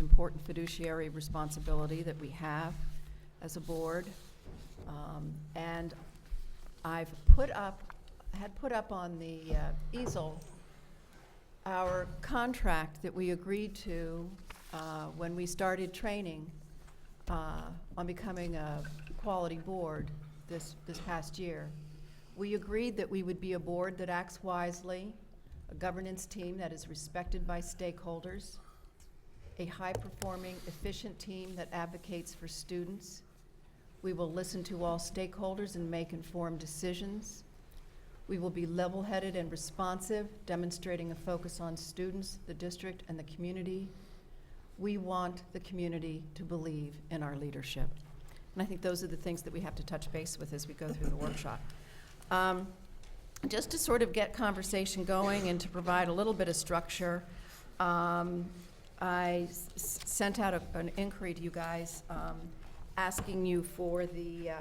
important fiduciary responsibility that we have as a board. And I've had put up on the easel our contract that we agreed to when we started training on becoming a quality board this past year. We agreed that we would be a board that acts wisely, a governance team that is respected by stakeholders, a high-performing, efficient team that advocates for students. We will listen to all stakeholders and make informed decisions. We will be level-headed and responsive, demonstrating a focus on students, the district, and the community. We want the community to believe in our leadership. And I think those are the things that we have to touch base with as we go through the workshop. Just to sort of get conversation going and to provide a little bit of structure, I sent out an inquiry to you guys asking you for the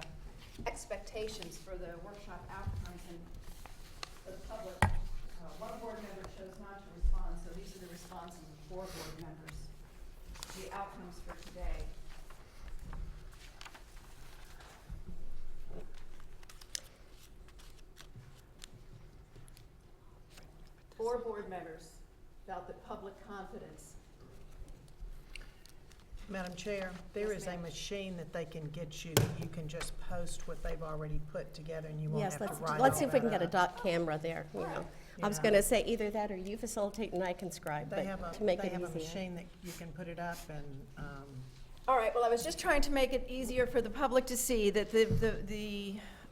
expectations for the workshop outcomes, and for the public, one board member chose not to respond, so these are the responses of 4 board members. The outcomes for today. Four board members felt that public confidence. Madam Chair, there Yes, is a ma'am. machine that they can get you that you can just post what they've already put together and you won't Yes, have to let's, write let's all see if we that can get a up. dot camera there, you know. I was Yeah. gonna say either that or you facilitate and I can scribe, They have but a, to make they it have a easier. machine that you can put it up and, All right, well, I was just trying to make it easier for the public to see that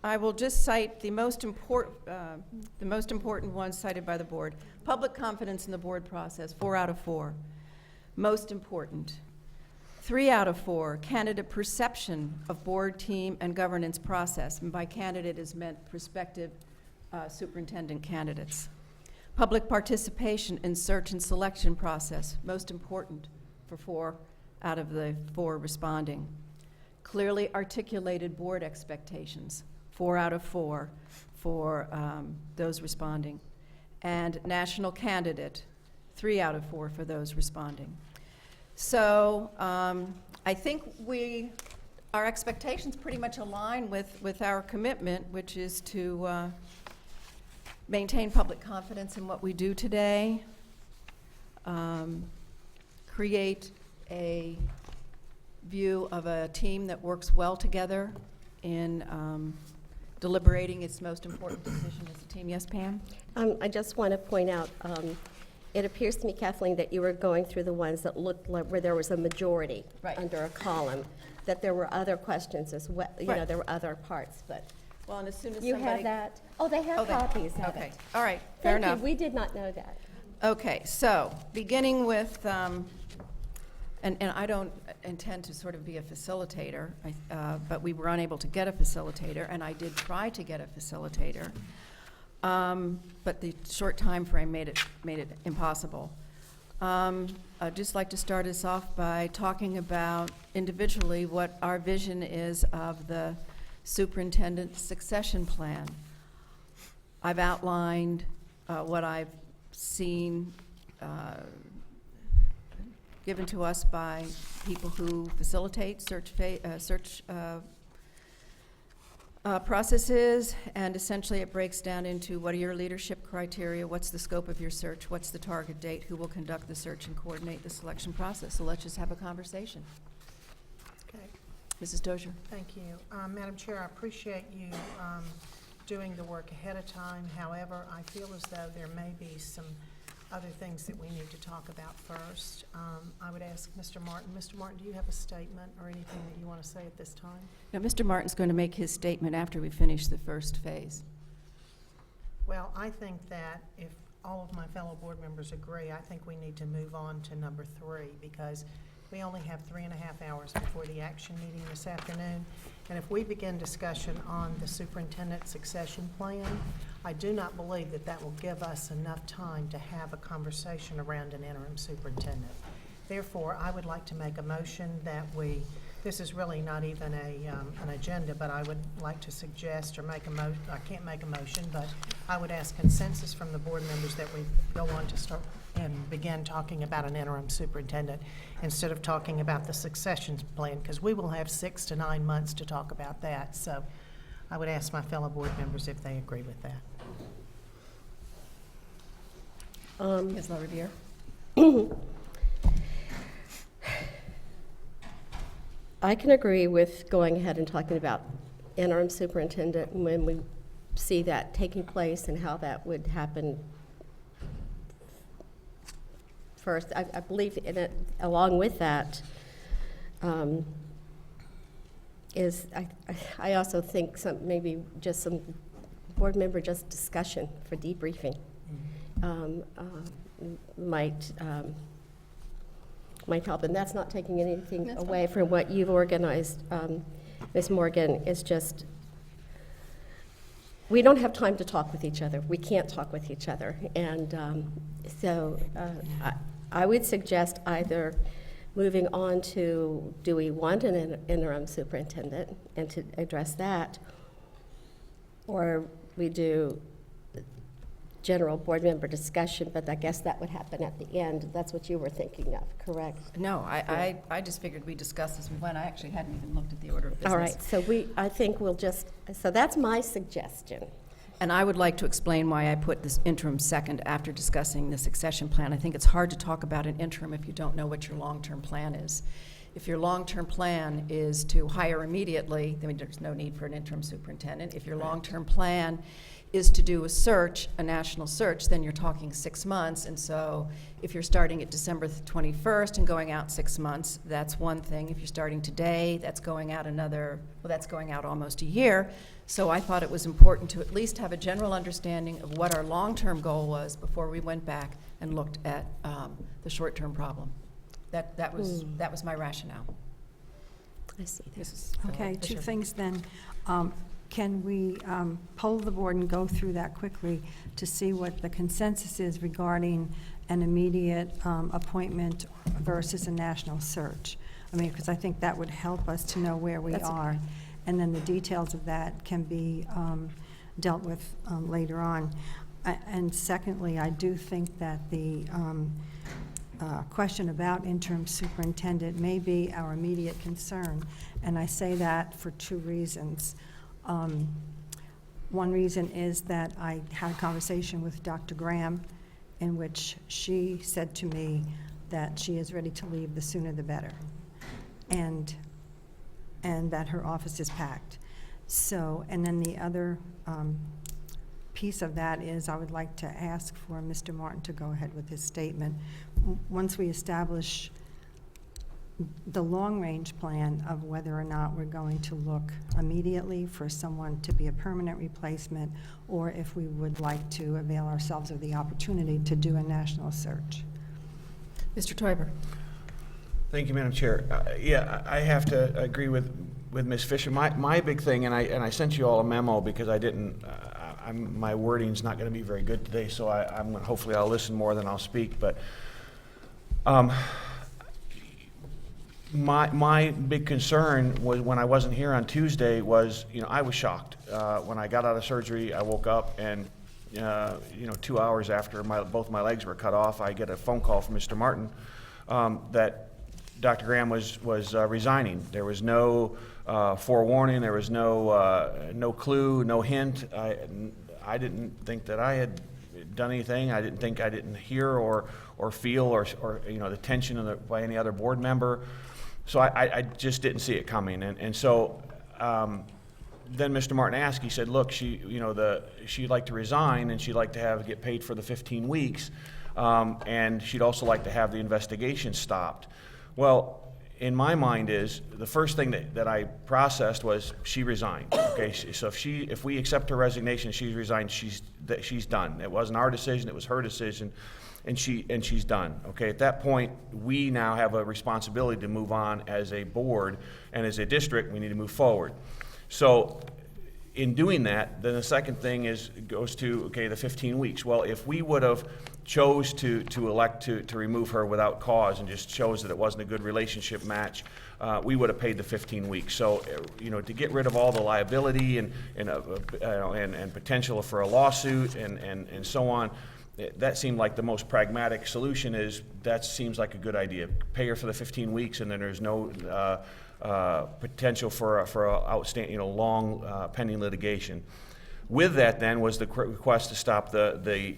I will just cite the most important ones cited by the board. Public confidence in the board process, 4 out of 4. Most important. 3 out of 4, candidate perception of board, team, and governance process. And by candidate is meant prospective superintendent candidates. Public participation in search and selection process, most important for 4 out of the 4 responding. Clearly articulated board expectations, 4 out of 4 for those responding. And national candidate, 3 out of 4 for those responding. So I think our expectations pretty much align with our commitment, which is to maintain public confidence in what we do today, create a view of a team that works well together in deliberating its most important decision as a team. Yes, Pam? I just want to point out, it appears to me, Kathleen, that you were going through the ones that looked like where there was a majority Right. under a column, that there were other questions as well, you know, Right. there were other parts, but Well, and as soon as you somebody... have that? Oh, they have copies of Okay, it. all right, fair enough. Thank you, we did not know that. Okay, so, beginning with, and I don't intend to sort of be a facilitator, but we were unable to get a facilitator, and I did try to get a facilitator, but the short time frame made it impossible. I'd just like to start us off by talking about individually what our vision is of the superintendent succession plan. I've outlined what I've seen given to us by people who facilitate search processes, and essentially it breaks down into what are your leadership criteria, what's the scope of your search, what's the target date, who will conduct the search and coordinate the selection process. So let's just have a conversation. okay, Mrs. Dozier. thank you. Madam Chair, I appreciate you doing the work ahead of time. However, I feel as though there may be some other things that we need to talk about first. I would ask Mr. Martin. Mr. Martin, do you have a statement or anything that you want to say at this time? Now, Mr. Martin's going to make his statement after we finish the first phase. Well, I think that if all of my fellow board members agree, I think we need to move on to number 3, because we only have 3.5 hours before the action meeting this afternoon. And if we begin discussion on the superintendent succession plan, I do not believe that that will give us enough time to have a conversation around an interim superintendent. Therefore, I would like to make a motion that this is really not even an agenda, but I would like to suggest or make a motion. I can't make a motion, but I would ask consensus from the board members that we go on to start and begin talking about an interim superintendent instead of talking about the succession plan, because we will have 6 to 9 months to talk about that. So I would ask my fellow board members if they agree with that. Ms. LaRiviere? I can agree with going ahead and talking about interim superintendent when we see that taking place and how that would happen first. I believe in it, along with that, I also think maybe just some board member just discussion for debriefing might help. And that's not taking anything That's away from what you've organized, Ms. Morgan. It's just, we don't have time to talk with each other. We can't talk with each other. And so I would suggest either moving on to, do we want an interim superintendent, and to address that, or we do general board member discussion, but I guess that would happen at the end. That's what you were thinking of, correct? No, I just figured we discussed this when I actually hadn't even looked at the order of business. All right, so I think we'll just, so that's my suggestion. And I would like to explain why I put this interim second after discussing the succession plan. I think it's hard to talk about an interim if you don't know what your long-term plan is. If your long-term plan is to hire immediately, then there's no need for an interim superintendent. If your long-term plan is to do a search, a national search, then you're talking 6 months. And so if you're starting at December 21st and going out 6 months, that's one thing. If you're starting today, that's going out that's going out almost a year. So I thought it was important to at least have a general understanding of what our long-term goal was before we went back and looked at the short-term problem. That was my rationale. I see that. Mrs. Okay, two Fisher. things then. Can we poll the board and go through that quickly to see what the consensus is regarding an immediate appointment versus a national search? I mean, because I think that would help us to know where we That's okay. are. And then the details of that can be dealt with later on. And secondly, I do think that the question about interim superintendent may be our immediate concern. And I say that for 2 reasons. One reason is that I had a conversation with Dr. Graham in which she said to me that she is ready to leave, the sooner the better, and that her office is packed. So, and then the other piece of that is I would like to ask for Mr. Martin to go ahead with his statement. Once we establish the long-range plan of whether or not we're going to look immediately for someone to be a permanent replacement, or if we would like to avail ourselves of the opportunity to do a national search. Mr. Teuber. Thank you, Madam Chair. Yeah, I have to agree with Ms. Fisher. My big thing, and I sent you all a memo because I didn't, my wording's not going to be very good today, so hopefully I'll listen more than I'll speak. But my big concern was when I wasn't here on Tuesday was, I was shocked. When I got out of surgery, I woke up and 2 hours after both my legs were cut off, I get a phone call from Mr. Martin that Dr. Graham was resigning. There was no forewarning. There was no clue, no hint. I didn't think that I had done anything. I didn't hear or feel or the tension by any other board member. So I just didn't see it coming. And so then Mr. Martin asked. He said, "Look, she'd like to resign, and she'd like to get paid for the 15 weeks, and she'd also like to have the investigation stopped." Well, in my mind is the first thing that I processed was she resigned. Okay, so if we accept her resignation, she's resigned. She's done. It wasn't our decision; it was her decision, and she's done. Okay, at that point, we now have a responsibility to move on as a board and as a district. We need to move forward. So, in doing that, then the second thing goes to the 15 weeks. Well, if we would have chose to elect to remove her without cause and just chose that it wasn't a good relationship match, we would have paid the 15 weeks. So, to get rid of all the liability and potential for a lawsuit and so on, that seemed like the most pragmatic solution. Is that seems like a good idea. Pay her for the 15 weeks, and then there's no potential for outstanding, long pending litigation. With that, then, was the request to stop the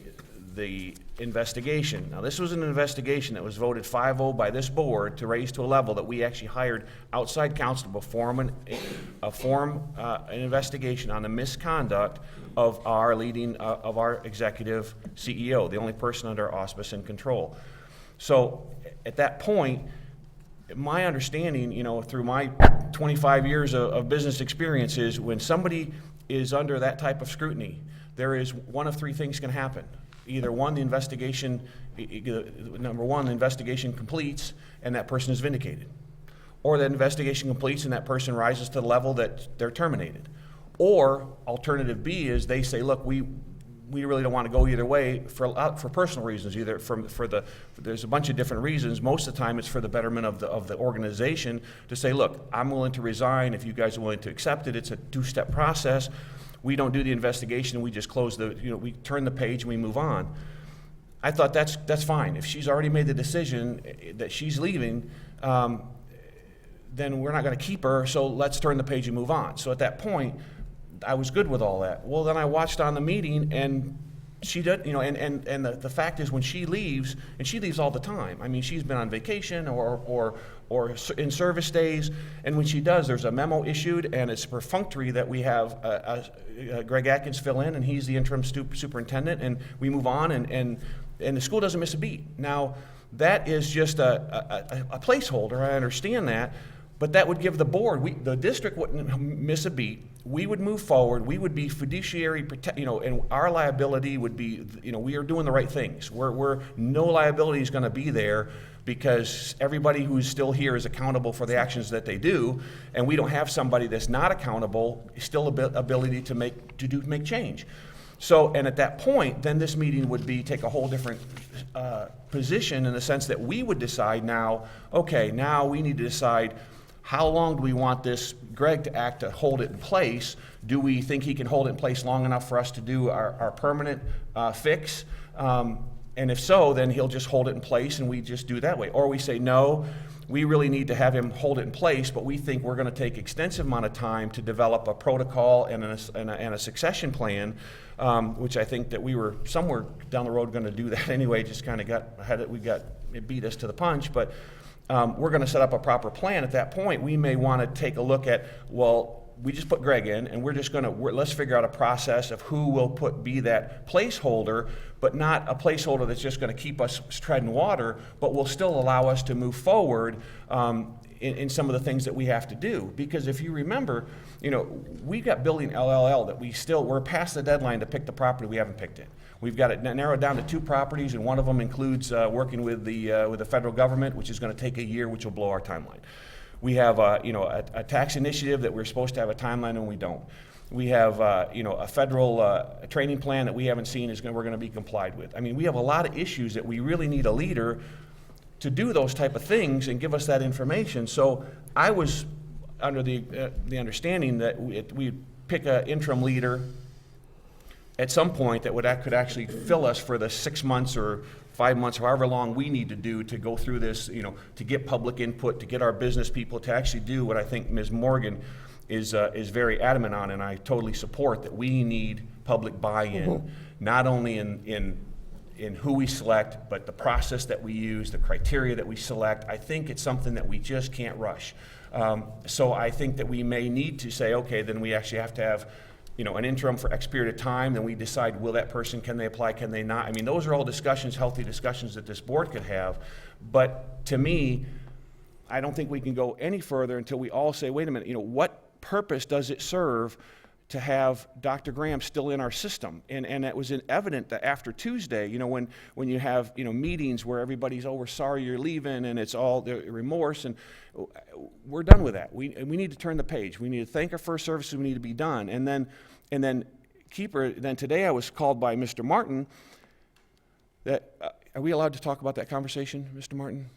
investigation. Now, this was an investigation that was voted 5-0 by this board to raise to a level that we actually hired outside counsel to form an investigation on the misconduct of our of our executive CEO, the only person under auspice and control. So, at that point, my understanding, through my 25 years of business experience, is when somebody is under that type of scrutiny, there is one of three things can happen. Either one, the investigation completes and that person is vindicated. Or the investigation completes and that person rises to the level that they're terminated. Or alternative B is they say, look, we really don't want to go either way for personal reasons. Either there's a bunch of different reasons. Most of the time it's for the betterment of the organization to say, look, I'm willing to resign if you guys are willing to accept it. It's a two-step process. We don't do the investigation. We just close we turn the page and we move on. I thought that's fine. If she's already made the decision that she's leaving, then we're not going to keep her. So let's turn the page and move on. So at that point, I was good with all that. Well, then I watched on the meeting, and she did, and the fact is, when she leaves, and she leaves all the time. I mean, she's been on vacation or in service days, and when she does, there's a memo issued, and it's perfunctory that we have Greg Atkins fill in, and he's the interim superintendent, and we move on, and the school doesn't miss a beat. Now, that is just a placeholder. I understand that. But that would give the board, the district wouldn't miss a beat. We would move forward. We would be fiduciary, and our liability would be, we are doing the right things. No liability is going to be there because everybody who's still here is accountable for the actions that they do, and we don't have somebody that's not accountable, still ability to make change. So, and at that point, then this meeting would take a whole different position in the sense that we would decide now, okay, now we need to decide how long do we want this Greg to hold it in place? Do we think he can hold it in place long enough for us to do our permanent fix? And if so, then he'll just hold it in place and we just do it that way. Or we say, no, we really need to have him hold it in place, but we think we're going to take extensive amount of time to develop a protocol and a succession plan, which I think that we were somewhere down the road going to do that anyway, just kind of it beat us to the punch, but we're going to set up a proper plan. At that point, we may want to take a look at, well, we just put Greg in, and we're just going to, let's figure out a process of who will be that placeholder, but not a placeholder that's just going to keep us treading water, but will still allow us to move forward in some of the things that we have to do. Because if you remember, we've got building LLL that we're past the deadline to pick the property, we haven't picked it. We've got it narrowed down to 2 properties, and one of them includes working with the federal government, which is going to take a year, which will blow our timeline. We have a tax initiative that we're supposed to have a timeline, and we don't. We have a federal training plan that we haven't seen we're going to be complied with. I mean, we have a lot of issues that we really need a leader to do those type of things and give us that information. So I was under the understanding that we'd pick an interim leader at some point that could actually fill us for the 6 months or 5 months, however long we need to do to go through this, to get public input, to get our business people to actually do what I think Ms. Morgan is very adamant on, and I totally support that we need public buy-in, not only in who we select, but the process that we use, the criteria that we select. I think it's something that we just can't rush. So I think that we may need to say, okay, then we actually have to have an interim for X period of time, then we decide, will that person, can they apply, can they not? I mean, those are all discussions, healthy discussions that this board could have. But to me, I don't think we can go any further until we all say, wait a minute, what purpose does it serve to have Dr. Graham still in our system? And it was evident that after Tuesday, when you have, meetings where everybody's, oh, we're sorry you're leaving, and it's all the remorse, and we're done with that. We need to turn the page. We need to thank our first services. We need to be done. And then keep her. Then today I was called by Mr. Martin. Are we allowed to talk about that conversation, Mr. Martin?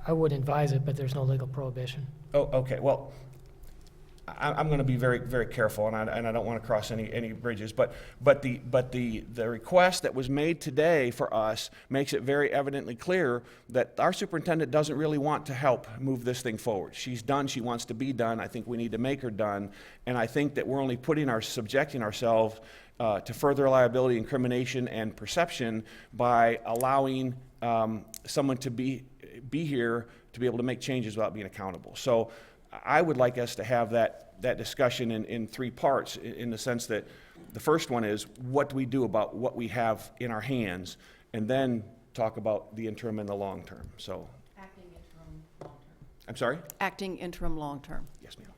I would advise it, but there's no legal prohibition. Oh, okay. Well, I'm going to be very, very careful, and I don't want to cross any bridges. But the request that was made today for us makes it very evidently clear that our superintendent doesn't really want to help move this thing forward. She's done. She wants to be done. I think we need to make her done, and I think that we're only subjecting ourselves to further liability, incrimination, and perception by allowing someone to be here to be able to make changes without being accountable. So I would like us to have that discussion in three parts, in the sense that the first one is, what do we do about what we have in our hands, and then talk about the interim and the long term. So, Acting interim long-term. I'm sorry? Acting interim long-term. Yes, ma'am.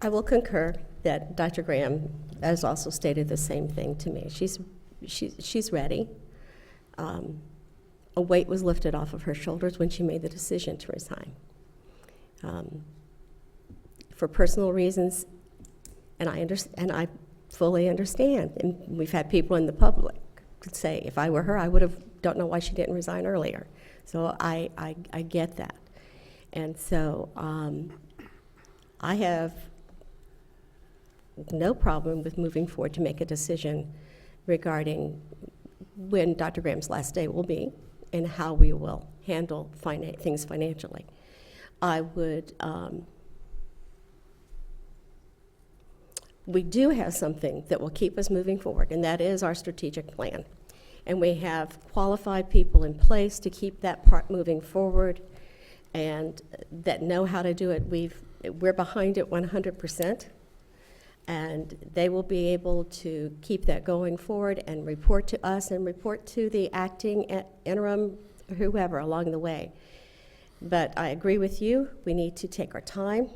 I will concur that Dr. Graham has also stated the same thing to me. She's ready. A weight was lifted off of her shoulders when she made the decision to resign. For personal reasons, and I fully understand. And we've had people in the public say, if I were her, I don't know why she didn't resign earlier. So I get that. And so I have no problem with moving forward to make a decision regarding when Dr. Graham's last day will be and how we will handle things financially. We do have something that will keep us moving forward, and that is our strategic plan. And we have qualified people in place to keep that part moving forward and that know how to do it. We're behind it 100%. And they will be able to keep that going forward and report to us and report to the acting interim, whoever, along the way. But I agree with you. We need to take our time.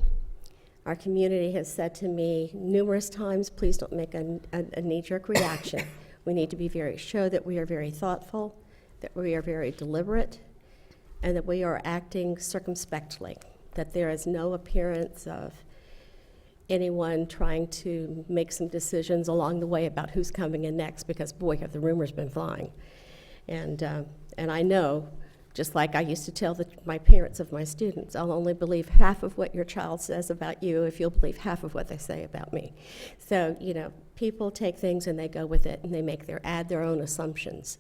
Our community has said to me numerous times, please don't make a knee-jerk reaction. We need to show that we are very thoughtful, that we are very deliberate, and that we are acting circumspectly, that there is no appearance of anyone trying to make some decisions along the way about who's coming in next, because boy, have the rumors been flying. And I know, just like I used to tell my parents of my students, I'll only believe half of what your child says about you if you'll believe half of what they say about me. So, people take things and they go with it and they add their own assumptions.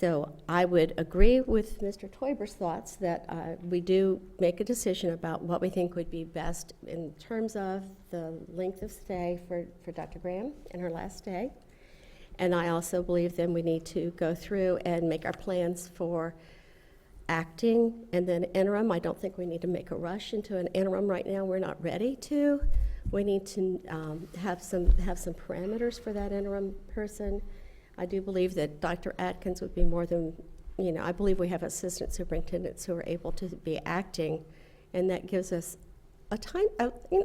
So I would agree with Mr. Toiber's thoughts that we do make a decision about what we think would be best in terms of the length of stay for Dr. Graham in her last day. And I also believe then we need to go through and make our plans for acting and then interim. I don't think we need to make a rush into an interim right now. We're not ready to. We need to have some parameters for that interim person. I do believe that Dr. Atkins would be more than, I believe we have assistant superintendents who are able to be acting, and that gives us a time,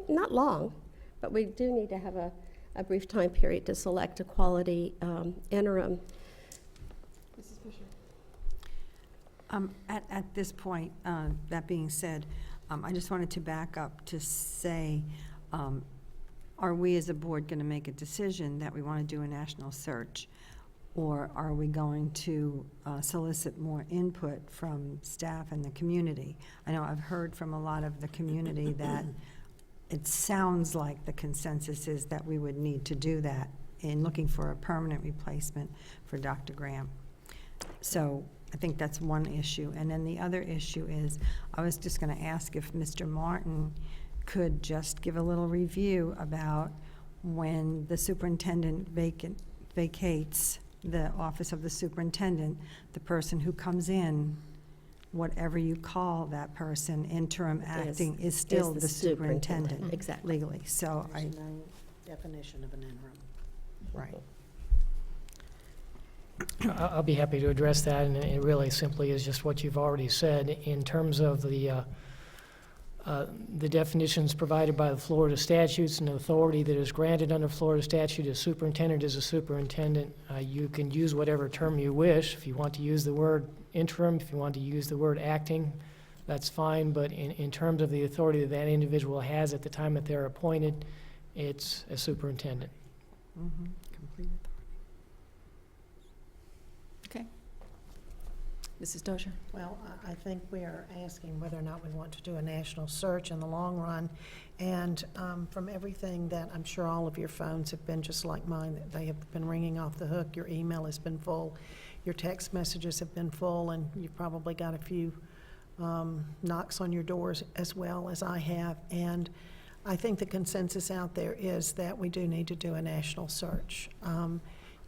not long, but we do need to have a brief time period to select a quality interim. Mrs. Fisher. At this point, that being said, I just wanted to back up to say, are we as a board going to make a decision that we want to do a national search? Or are we going to solicit more input from staff and the community? I know I've heard from a lot of the community that it sounds like the consensus is that we would need to do that in looking for a permanent replacement for Dr. Graham. So I think that's one issue. And then the other issue is, I was just going to ask if Mr. Martin could just give a little review about when the superintendent vacates the office of the superintendent, the person who comes in, whatever you call that person, interim acting, is still the superintendent. Exactly. Legally. So There's no definition of an interim. right. I'll be happy to address that, and it really simply is just what you've already said in terms of the definitions provided by the Florida statutes and the authority that is granted under Florida statute. A superintendent is a superintendent. You can use whatever term you wish. If you want to use the word interim, if you want to use the word acting, that's fine, but in terms of the authority that individual has at the time that they're appointed, it's a superintendent. Mm-hmm. Complete authority. Okay. Mrs. Dozier? Well, I think we are asking whether or not we want to do a national search in the long run. And from everything that, I'm sure all of your phones have been just like mine, that they have been ringing off the hook. Your email has been full, your text messages have been full, and you've probably got a few knocks on your doors as well as I have. And I think the consensus out there is that we do need to do a national search.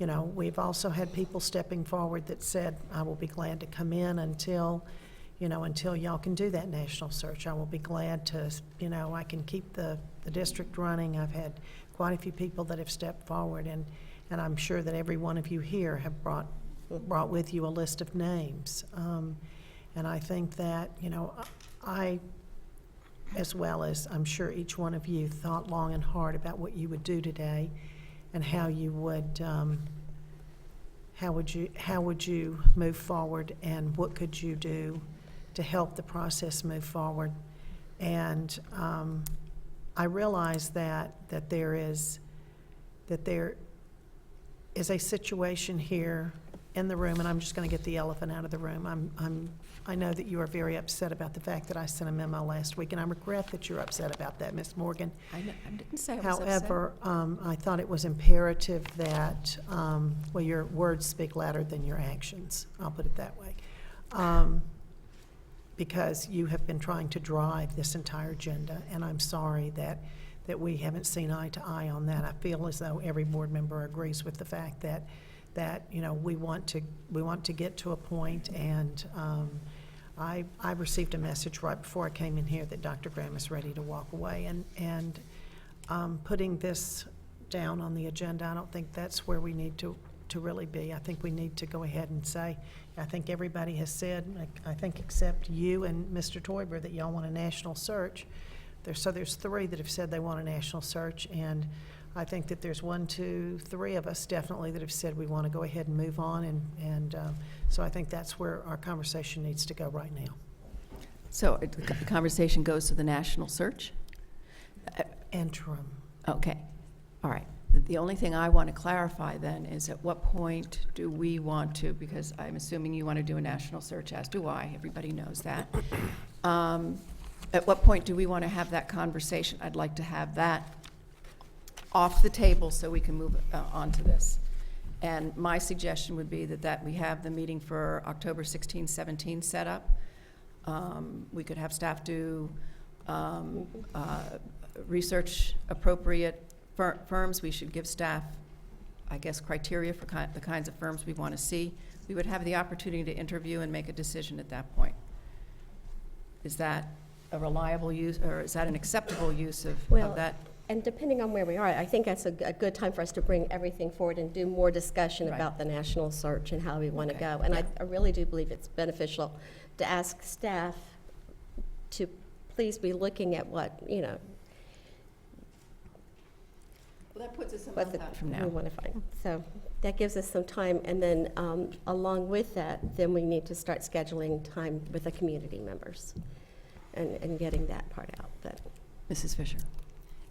You know, we've also had people stepping forward that said, I will be glad to come in until, you know, until y'all can do that national search. I will be glad to, you know, I can keep the district running. I've had quite a few people that have stepped forward, and I'm sure that every one of you here have brought with you a list of names. And I think that, you know, I, as well as I'm sure each one of you, thought long and hard about what you would do today and how would you move forward, and what could you do to help the process move forward. And I realize that there is a situation here in the room, and I'm just going to get the elephant out of the room. I know that you are very upset about the fact that I sent a memo last week, and I regret that you're upset about that, Ms. Morgan. I didn't say I was upset. However, I thought it was imperative that, well, your words speak louder than your actions, I'll put it that way. Because you have been trying to drive this entire agenda, and I'm sorry that we haven't seen eye to eye on that. I feel as though every board member agrees with the fact that you know, we want to get to a point, and I received a message right before I came in here that Dr. Graham is ready to walk away, and putting this down on the agenda, I don't think that's where we need to really be. I think we need to go ahead and say, I think everybody has said, I think except you and Mr. Toiber, that y'all want a national search. So there's 3 that have said they want a national search, and I think that there's 1, 2, 3 of us definitely that have said we want to go ahead and move on, and so I think that's where our conversation needs to go right now. So the conversation goes to the national search? Interim. Okay, all right. The only thing I want to clarify then is at what point do we want to, because I'm assuming you want to do a national search, as do I, everybody knows that. At what point do we want to have that conversation? I'd like to have that off the table so we can move on to this. And my suggestion would be that we have the meeting for October 16, 17 set up. We could have staff do research appropriate firms. We should give staff, I guess, criteria for the kinds of firms we want to see. We would have the opportunity to interview and make a decision at that point. Is that a reliable use, or is that an acceptable use of that? And depending on where we are, I think that's a good time for us to bring everything forward and do more discussion Right. about the national search and how we want to Okay. go. And Yeah. I really do believe it's beneficial to ask staff to please be looking at what, you know, Well, that puts us a what month out from we now. want to find. So that gives us some time, and then along with that, then we need to start scheduling time with the community members and getting that part out. But Mrs. Fisher.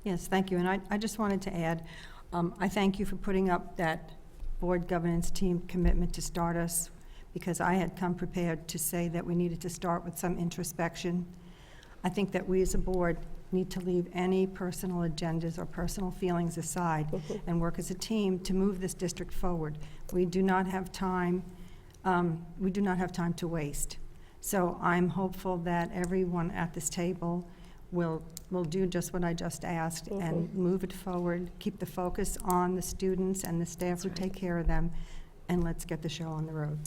Yes, thank you. And I just wanted to add, I thank you for putting up that board governance team commitment to start us, because I had come prepared to say that we needed to start with some introspection. I think that we as a board need to leave any personal agendas or personal feelings aside and work as a team to move this district forward. We do not have time. We do not have time to waste. So I'm hopeful that everyone at this table will do just what I just asked and move it forward, keep the focus on the students and the staff who take care of them, and let's get the show on the road.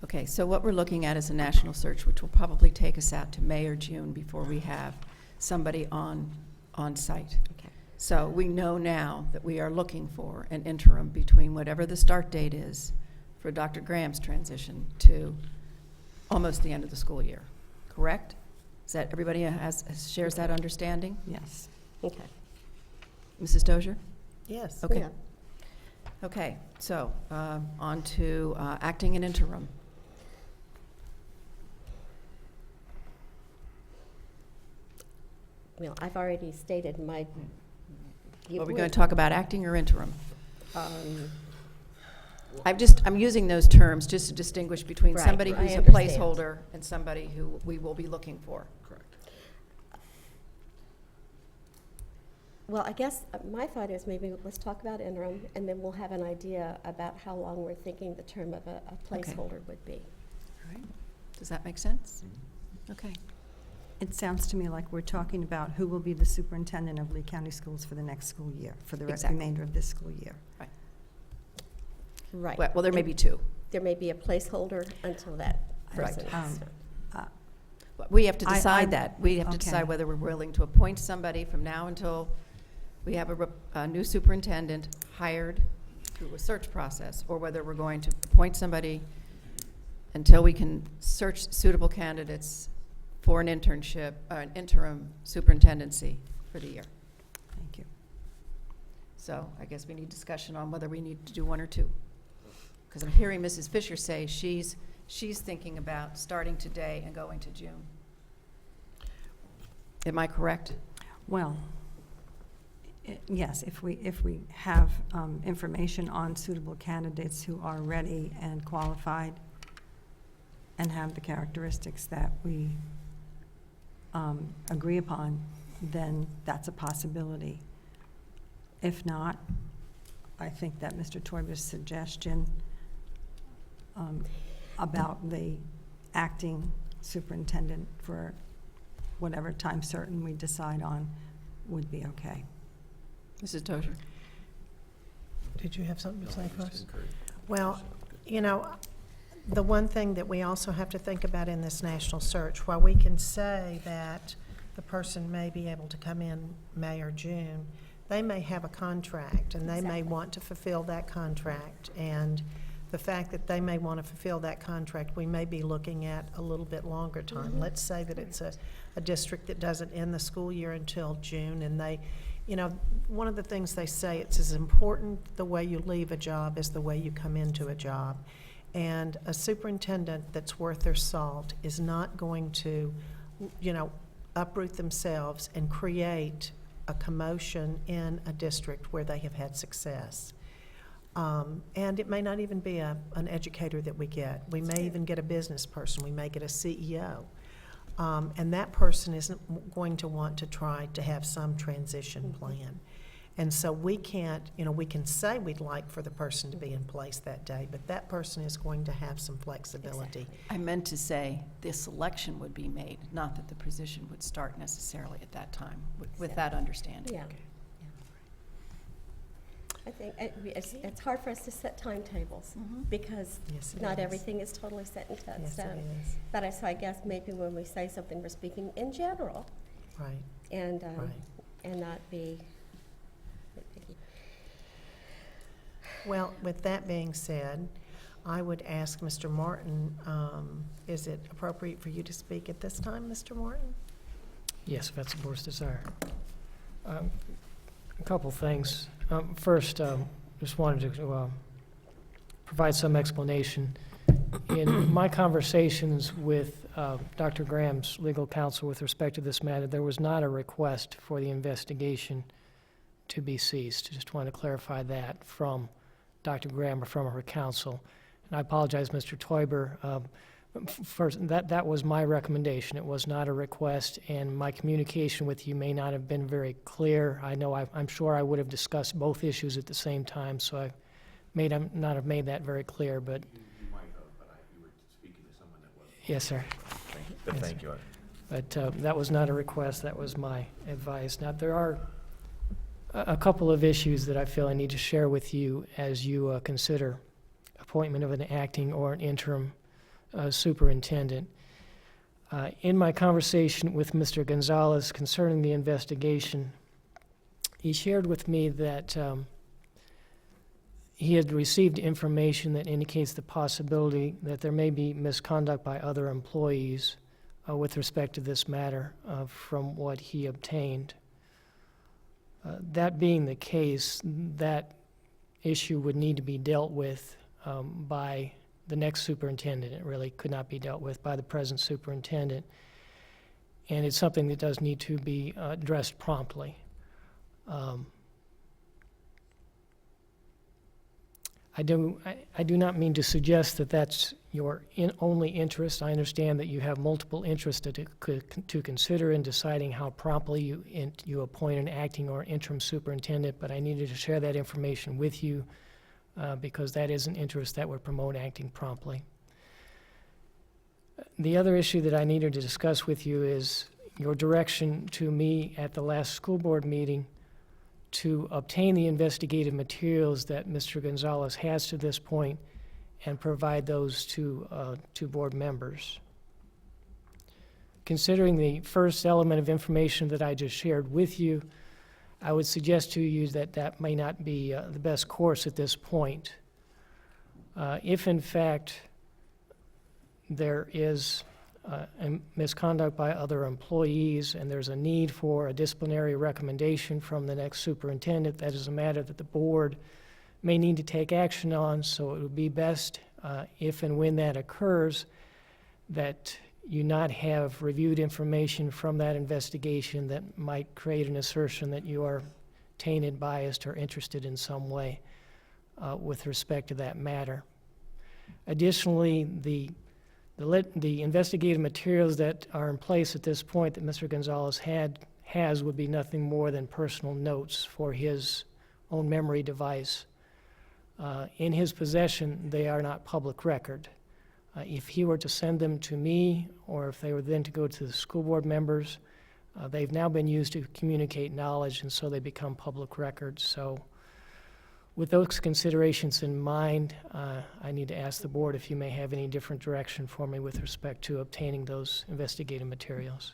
Okay, so what we're looking at is a national search, which will probably take us out to May or June before we have somebody on site. okay. So we know now that we are looking for an interim between whatever the start date is for Dr. Graham's transition to almost the end of the school year, correct? Is that, everybody shares that understanding? Yes. Okay. Mrs. Dozier? Yes. Okay. Yeah. Okay, so on to acting and interim. Well, I've already stated my. Are we going to talk about acting or interim? I'm using those terms just to distinguish between Right, somebody I who's a understand. placeholder and somebody who we will be looking for. Correct. Well, I guess my thought is maybe let's talk about interim, and then we'll have an idea about how long we're thinking the term of a placeholder would be. Does that make sense? Okay. It sounds to me like we're talking about who will be the superintendent of Lee County Schools for the next school year, for the Exactly. remainder of this school year. Right. Well, there may be two. There may be a placeholder until that Right. person. But we have to I- decide that. We have to okay. decide whether we're willing to appoint somebody from now until we have a new superintendent hired through a search process, or whether we're going to appoint somebody until we can search suitable candidates for an internship, an interim superintendency for the year. Thank you. So I guess we need discussion on whether we need to do one or two. Because I'm hearing Mrs. Fisher say she's thinking about starting today and going to June. Am I correct? Well, yes, if we have information on suitable candidates who are ready and qualified and have the characteristics that we agree upon, then that's a possibility. If not, I think that Mr. Toiber's suggestion about the acting superintendent for whatever time certain we decide on would be okay. Mrs. Dozier? Did you have something to say first? Well, you know, the one thing that we also have to think about in this national search, while we can say that the person may be able to come in May or June, they may have a contract, and they may Exactly. want to fulfill that contract. And the fact that they may want to fulfill that contract, we may be looking at a little bit longer time. Let's say that it's a district that doesn't end the school year until June, and they, you know, one of the things they say, it's as important the way you leave a job as the way you come into a job. And a superintendent that's worth their salt is not going to, you know, uproot themselves and create a commotion in a district where they have had success. And it may not even be an educator that we get. We may even get a business person. We may get a CEO. And that person isn't going to want to try to have some transition plan. And so we can't, you know, we can say we'd like for the person to be in place that day, but that person is going to have some flexibility. Exactly. I meant to say the selection would be made, not that the position would start necessarily at that time, with that understanding. Yeah. I think it's hard for us to set timetables Mhm. because Yes, it not is. everything is totally set in Yes, stone. it is. But so I guess maybe when we say something, we're speaking in general Right, and right. and not be nitpicky. Well, with that being said, I would ask Mr. Martin, is it appropriate for you to speak at this time, Mr. Martin? Yes, if that's the board's desire. A couple things. First, just wanted to provide some explanation. In my conversations with Dr. Graham's legal counsel with respect to this matter, there was not a request for the investigation to be ceased. Just want to clarify that from Dr. Graham or from her counsel. And I apologize, Mr. Teuber. First, that was my recommendation. It was not a request, and my communication with you may not have been very clear. I know I'm sure I would have discussed both issues at the same time, so I may not have made that very clear, but. You might have, but you were speaking to someone that wasn't. Yes, sir. But Yes, thank you. But that was not a request, that was my advice. Now, there are a couple of issues that I feel I need to share with you as you consider appointment of an acting or an interim superintendent. In my conversation with Mr. Gonzalez concerning the investigation, he shared with me that he had received information that indicates the possibility that there may be misconduct by other employees with respect to this matter from what he obtained. That being the case, that issue would need to be dealt with by the next superintendent. It really could not be dealt with by the present superintendent. And it's something that does need to be addressed promptly. I do not mean to suggest that that's your only interest. I understand that you have multiple interests to consider in deciding how promptly you appoint an acting or interim superintendent, but I needed to share that information with you because that is an interest that would promote acting promptly. The other issue that I needed to discuss with you is your direction to me at the last school board meeting to obtain the investigative materials that Mr. Gonzalez has to this point and provide those to board members. Considering the first element of information that I just shared with you, I would suggest to you that that may not be the best course at this point. If in fact there is misconduct by other employees and there's a need for a disciplinary recommendation from the next superintendent, that is a matter that the board may need to take action on, so it would be best if and when that occurs that you not have reviewed information from that investigation that might create an assertion that you are tainted, biased, or interested in some way with respect to that matter. Additionally, the investigative materials that are in place at this point that Mr. Gonzalez has would be nothing more than personal notes for his own memory device. In his possession, they are not public record. If he were to send them to me, or if they were then to go to the school board members, they've now been used to communicate knowledge, and so they become public records. So with those considerations in mind, I need to ask the board if you may have any different direction for me with respect to obtaining those investigative materials.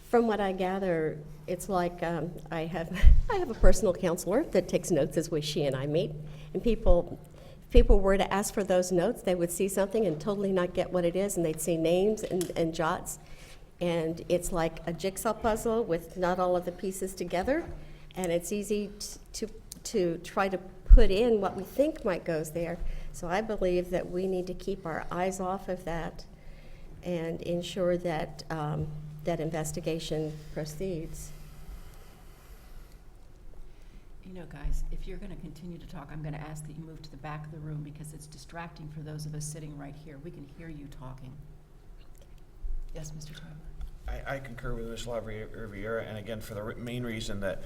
From what I gather, it's like I have a personal counselor that takes notes as she and I meet, and if people were to ask for those notes, they would see something and totally not get what it is, and they'd see names and jots. And it's like a jigsaw puzzle with not all of the pieces together, and it's easy to try to put in what we think might go there. So I believe that we need to keep our eyes off of that and ensure that that investigation proceeds. You know, guys, if you're going to continue to talk, I'm going to ask that you move to the back of the room because it's distracting for those of us sitting right here. We can hear you talking. Yes, Mr. Tyler. I concur with Ms. Riviera, and again, for the main reason that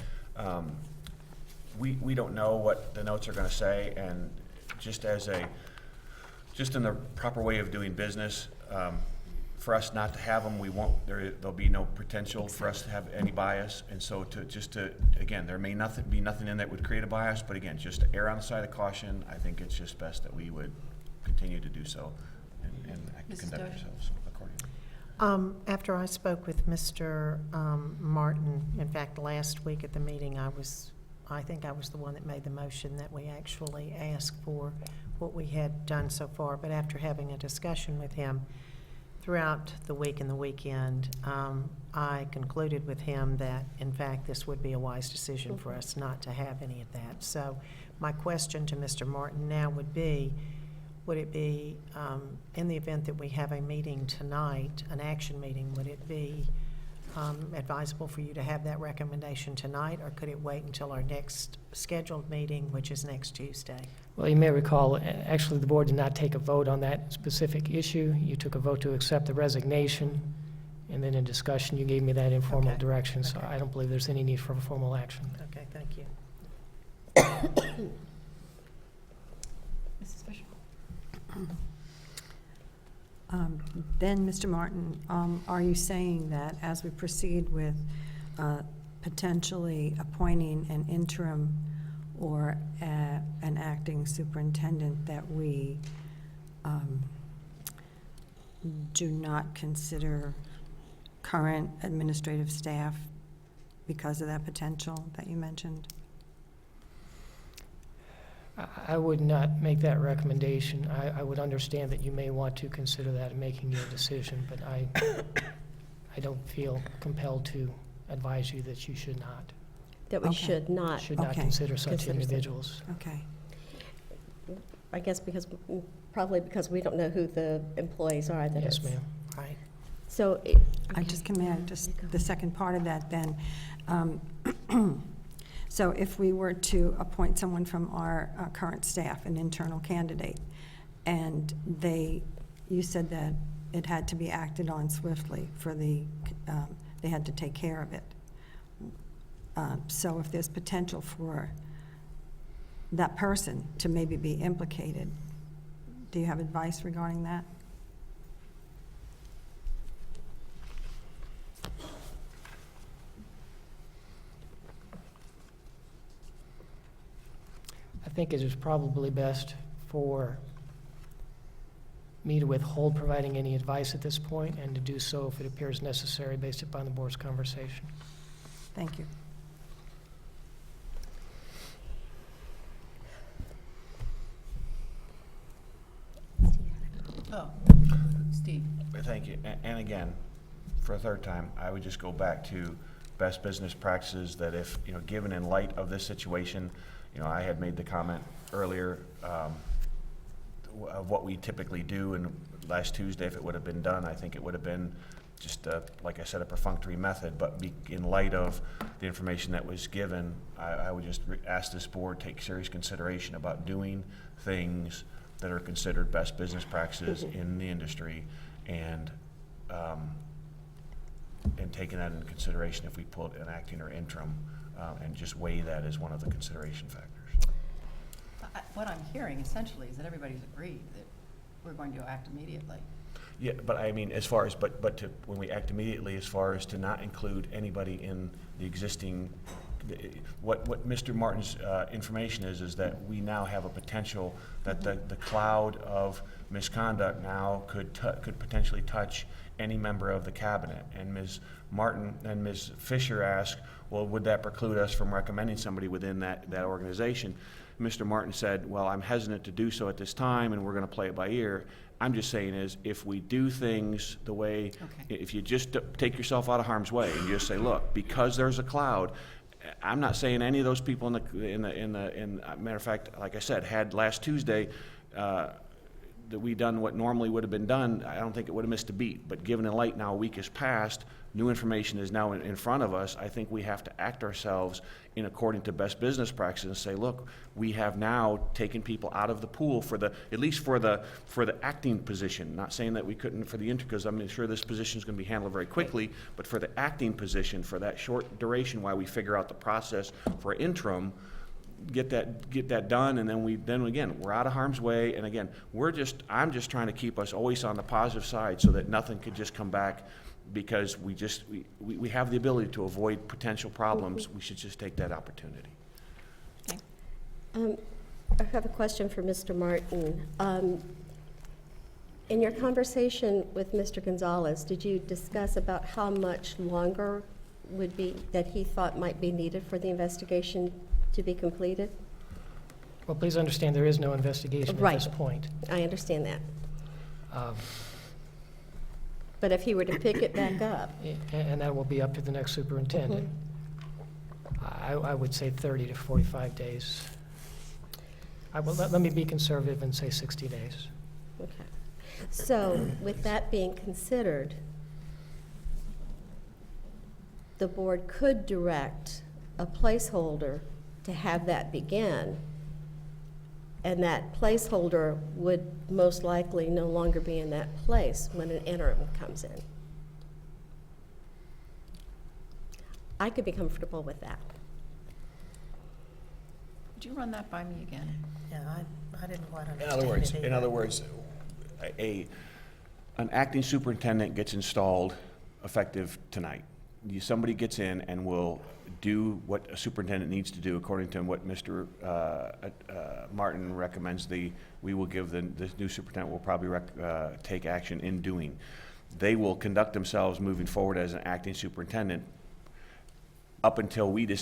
we don't know what the notes are going to say, and just in the proper way of doing business, for us not to have them, there'll be no potential for us to have any bias, and so again, there may be nothing in that would create a bias, but again, just to err on the side of caution, I think it's just best that we would continue to do so and conduct ourselves accordingly. After I spoke with Mr. Martin, in fact, last week at the meeting, I think I was the one that made the motion that we actually ask for what we had done so far. But after having a discussion with him throughout the week and the weekend, I concluded with him that, in fact, this would be a wise decision for us not to have any of that. So my question to Mr. Martin now would be, would it be, in the event that we have a meeting tonight, an action meeting, would it be advisable for you to have that recommendation tonight, or could it wait until our next scheduled meeting, which is next Tuesday? Well, you may recall, actually, the board did not take a vote on that specific issue. You took a vote to accept the resignation, and then in discussion, you gave me that informal Okay. direction, so Okay. I don't believe there's any need for a formal action. Okay, thank you. Mrs. Fisher. Then, Mr. Martin, are you saying that as we proceed with potentially appointing an interim or an acting superintendent, that we do not consider current administrative staff because of that potential that you mentioned? I would not make that recommendation. I would understand that you may want to consider that in making your decision, but I don't feel compelled to advise you that you should not. That we Okay. should not, Okay. consider such Consider such. individuals. Okay. I guess probably because we don't know who the employees are that Yes, it's. ma'am. Right. So, I just can add just the second part of that then. So if we were to appoint someone from our current staff, an internal candidate, and you said that it had to be acted on swiftly they had to take care of it. So if there's potential for that person to maybe be implicated, do you have advice regarding that? I think it is probably best for me to withhold providing any advice at this point, and to do so if it appears necessary based upon the board's conversation. Thank you. Oh, Steve. Thank you. And again, for a third time, I would just go back to best business practices that if, given in light of this situation, I had made the comment earlier of what we typically do, and last Tuesday, if it would have been done, I think it would have been just, like I said, a perfunctory method, but in light of the information that was given, I would just ask this board take serious consideration about doing things that are considered best business practices in the industry, and taking that into consideration if we put an acting or interim, and just weigh that as one of the consideration factors. What I'm hearing essentially is that everybody's agreed that we're going to act immediately. Yeah, but I mean, as far as, but to, when we act immediately, as far as to not include anybody in the existing, what Mr. Martin's information is that we now have a potential that the cloud of misconduct now could potentially touch any member of the cabinet. And Ms. Martin and Ms. Fisher asked, well, would that preclude us from recommending somebody within that organization? Mr. Martin said, well, I'm hesitant to do so at this time, and we're going to play it by ear. I'm just saying is, if we do things the way, if you just take yourself out of harm's way and just say, look, because there's a cloud, I'm not saying any of those people matter of fact, like I said, had last Tuesday, that we done what normally would have been done, I don't think it would have missed a beat. But given in light now a week has passed, new information is now in front of us, I think we have to act ourselves in according to best business practices and say, look, we have now taken people out of the pool at least for the acting position. Not saying that we couldn't for the interim, because I'm sure this position is going to be handled very quickly, but for the acting position, for that short duration while we figure out the process for interim, get that done, and then again we're out of harm's way. And again, I'm just trying to keep us always on the positive side so that nothing could just come back, because we have the ability to avoid potential problems. We should just take that opportunity. I have a question for Mr. Martin. In your conversation with Mr. Gonzalez, did you discuss about how much longer would be that he thought might be needed for the investigation to be completed? Well, please understand there is no investigation at this point. I understand that. But if he were to pick it back up, And that will be up to the next superintendent. I would say 30 to 45 days. Let me be conservative and say 60 days. okay. So with that being considered, the board could direct a placeholder to have that begin, and that placeholder would most likely no longer be in that place when an interim comes in. I could be comfortable with that. Would you run that by me again? Yeah, I didn't quite understand it either. In other words, an acting superintendent gets installed effective tonight. Somebody gets in and will do what a superintendent needs to do according to what Mr. Martin recommends. We will give the new superintendent will probably take action in doing. They will conduct themselves moving forward as an acting superintendent up until as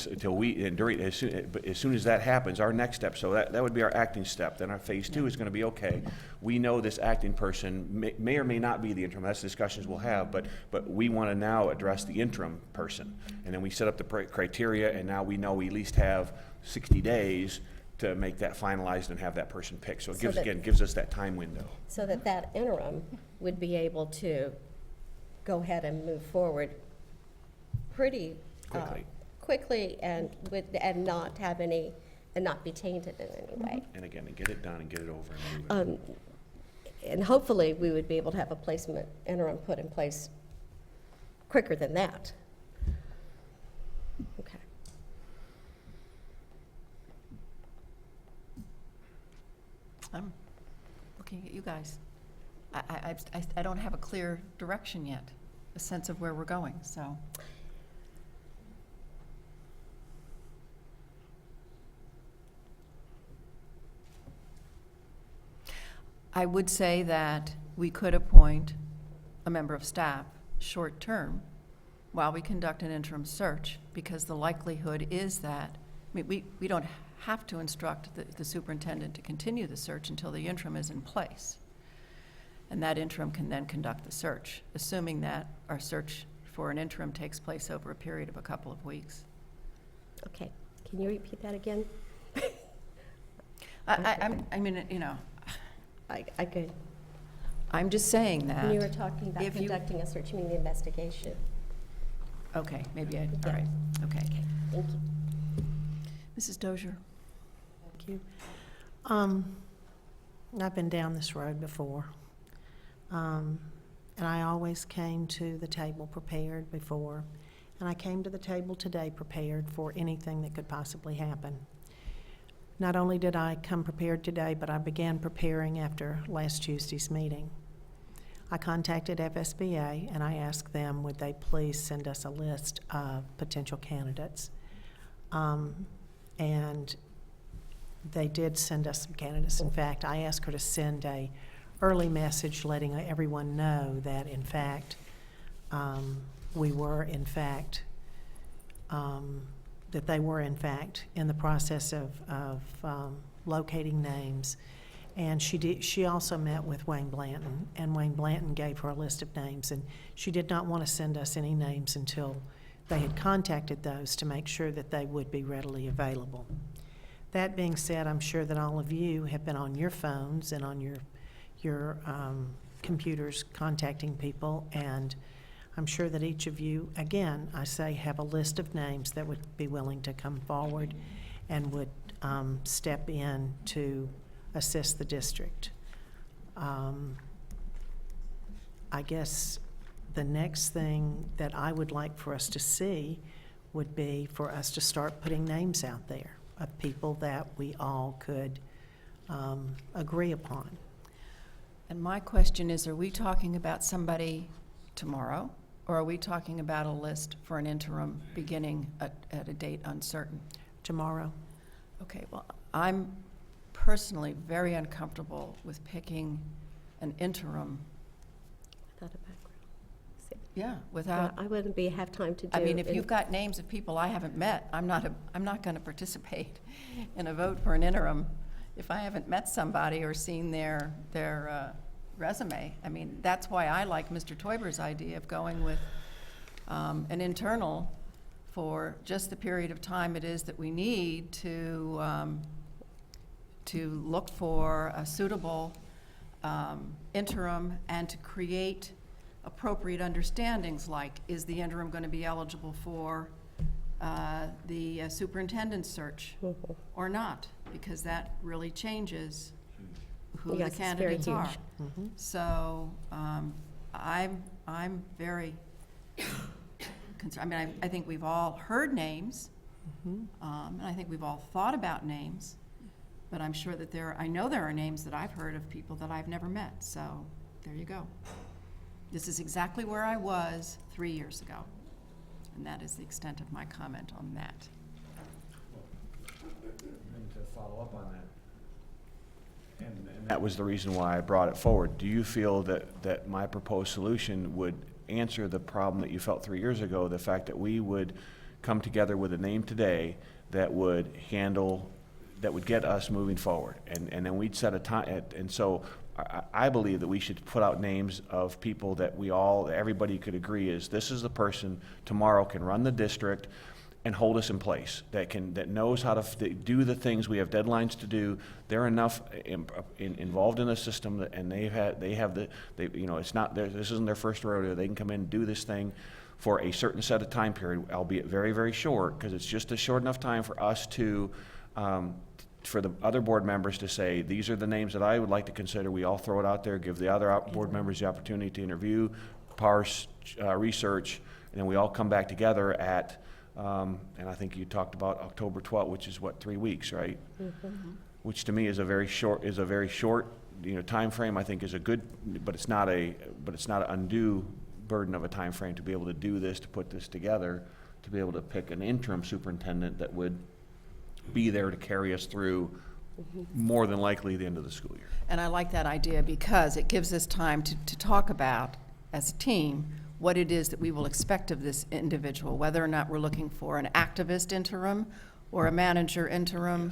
soon as that happens, our next step, so that would be our acting step. Then our phase 2 is going to be, okay, we know this acting person may or may not be the interim. That's discussions we'll have, but we want to now address the interim person. And then we set up the criteria, and now we know we at least have 60 days to make that finalized and have that person picked. So it gives us that time window. So that interim would be able to go ahead and move forward pretty quickly and not have any, and not be tainted in any way. And again, and get it done and get it over and move it. And hopefully, we would be able to have a placement interim put in place quicker than that. Okay. I'm looking at you guys. I don't have a clear direction yet, a sense of where we're going, so. I would say that we could appoint a member of staff short-term while we conduct an interim search, because the likelihood is that, I mean, we don't have to instruct the superintendent to continue the search until the interim is in place. And that interim can then conduct the search, assuming that our search for an interim takes place over a period of a couple of weeks. Okay. Can you repeat that again? I mean, you know, I could. I'm just saying that. When you were talking about if you- conducting a search, you mean the investigation? Okay, maybe all Yeah. right, okay. Thank you. Mrs. Dozier? Thank you. I've been down this road before. And I always came to the table prepared before. And I came to the table today prepared for anything that could possibly happen. Not only did I come prepared today, but I began preparing after last Tuesday's meeting. I contacted FSBA and I asked them, would they please send us a list of potential candidates? And they did send us some candidates. In fact, I asked her to send a early message letting everyone know that, in fact, we were, in fact, that they were, in fact, in the process of locating names. And she also met with Wayne Blanton, and Wayne Blanton gave her a list of names, and she did not want to send us any names until they had contacted those to make sure that they would be readily available. That being said, I'm sure that all of you have been on your phones and on your computers contacting people, and I'm sure that each of you, again, I say, have a list of names that would be willing to come forward and would step in to assist the district. I guess the next thing that I would like for us to see would be for us to start putting names out there of people that we all could agree upon. And my question is, are we talking about somebody tomorrow, or are we talking about a list for an interim beginning at a date uncertain? Tomorrow. Okay, well, I'm personally very uncomfortable with picking an interim, Without a background. See, without, I wouldn't have time to do. I mean, if in- you've got names of people I haven't met, I'm not going to participate in a vote for an interim if I haven't met somebody or seen their resume. I mean, that's why I like Mr. Toiber's idea of going with an internal for just the period of time it is that we need to look for a suitable interim and to create appropriate understandings, like, is the interim going to be eligible for the superintendent search or not? Because that really changes who Yes, the it's very candidates are. huge. Mhm. So I'm very concerned. I mean, I think we've all heard names, Mhm. and I think we've all thought about names, but I'm sure that I know there are names that I've heard of people that I've never met. So there you go. This is exactly where I was 3 years ago, and that is the extent of my comment on that. And to follow up on that, and that was the reason why I brought it forward. Do you feel that my proposed solution would answer the problem that you felt 3 years ago, the fact that we would come together with a name today that would get us moving forward, and then we'd set a time, and so I believe that we should put out names of people that everybody could agree this is the person tomorrow can run the district, and hold us in place, that knows how to do the things we have deadlines to do. They're enough involved in the system, and it's not this isn't their first rodeo. They can come in and do this thing for a certain set of time period, albeit very, very short, because it's just a short enough time for us to, for the other board members to say, these are the names that I would like to consider. We all throw it out there, give the other board members the opportunity to interview, parse, research, and then we all come back together at, and I think you talked about October 12th, which is what, 3 weeks, right? Mm-hmm. Which to me is a very short, time frame. I think is a good, but it's not an undue burden of a time frame to be able to do this, to put this together, to be able to pick an interim superintendent that would be there to carry us through more than likely the end of the school year. And I like that idea because it gives us time to talk about, as a team, what it is that we will expect of this individual, whether or not we're looking for an activist interim or a manager interim,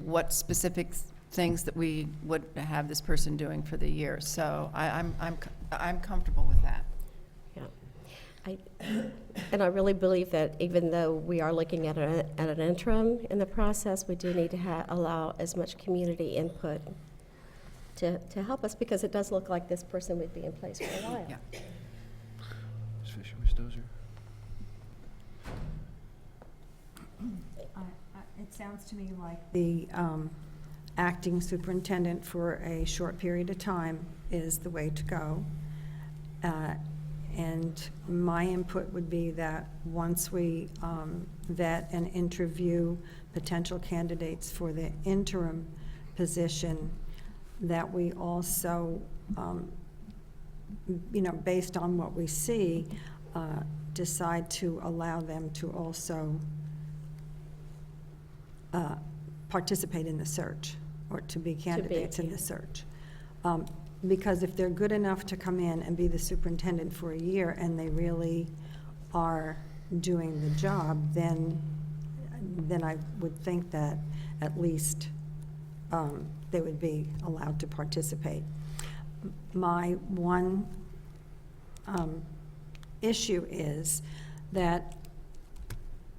what specific things that we would have this person doing for the year. So I'm comfortable with that. Yeah. And I really believe that even though we are looking at an interim in the process, we do need to allow as much community input to help us, because it does look like this person would be in place for a while. Yeah. Ms. Fisher, Ms. Dozier? It sounds to me like the acting superintendent for a short period of time is the way to go. And my input would be that once we vet and interview potential candidates for the interim position, that we also, based on what we see, decide to allow them to also participate in the search, or to be candidates in the search. Because if they're good enough to come in and be the superintendent for a year and they really are doing the job, then I would think that at least they would be allowed to participate. My one issue is that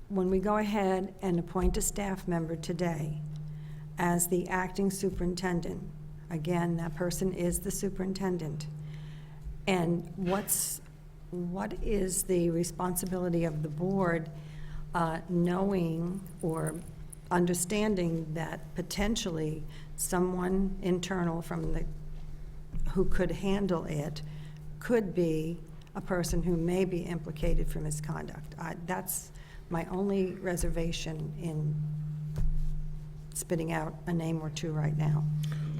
when we go ahead and appoint a staff member today as the acting superintendent, again, that person is the superintendent, and what is the responsibility of the board, knowing or understanding that potentially someone internal who could handle it could be a person who may be implicated for misconduct. That's my only reservation in spitting out a name or two right now.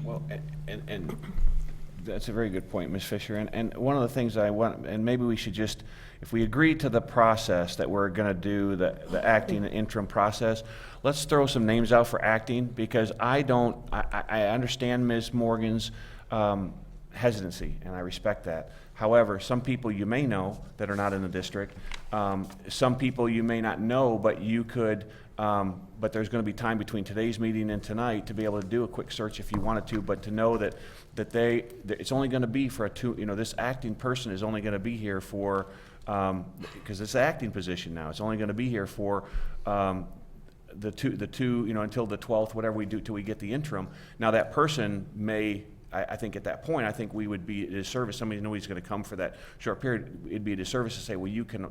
Well, and that's a very good point, Ms. Fisher. And one of the things I want, and maybe we should just, if we agree to the process that we're going to do, the acting and interim process, let's throw some names out for acting, because I understand Ms. Morgan's hesitancy, and I respect that. However, some people you may know that are not in the district. Some people you may not know, but you could, but there's going to be time between today's meeting and tonight to be able to do a quick search if you wanted to, but to know that it's only going to be for this acting person is only going to be here for, because it's an acting position now, it's only going to be here for the two, until the 12th, whatever we do till we get the interim. Now that person may, I think at that point, I think we would be a disservice. Somebody knows he's going to come for that short period. It'd be a disservice to say, well, you can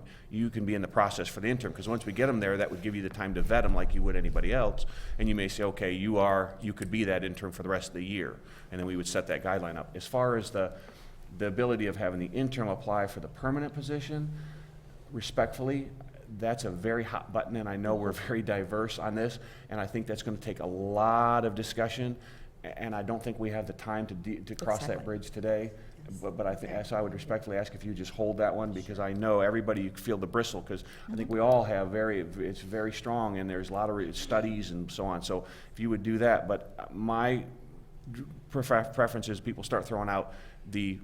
be in the process for the interim, because once we get them there, that would give you the time to vet them like you would anybody else. And you may say, okay, you could be that interim for the rest of the year, and then we would set that guideline up. As far as the ability of having the interim apply for the permanent position, respectfully, that's a very hot button, and I know we're very diverse on this, and I think that's going to take a lot of discussion. And I don't think we have the time to cross that bridge today. But I think, so I would respectfully ask if you just hold that one, because I know everybody, you feel the bristle, because I think we all have it's very strong, and there's a lot of studies and so on. So if you would do that, but my preference is people start throwing out the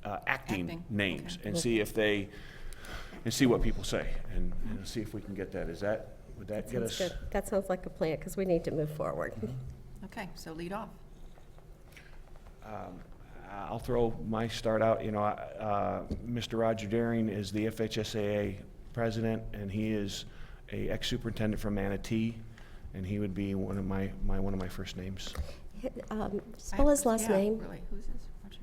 acting names, okay, and see if and see what people say, and see if we can get that. Would that get us? Good. That sounds like a plan, because we need to move forward. Okay, so lead off. I'll throw my start out. Mr. Roger Daring is the FHSAA president, and he is a ex-superintendent from Manatee, and he would be one of my first names. Spell his last Yeah, name. Really, who's this? Roger?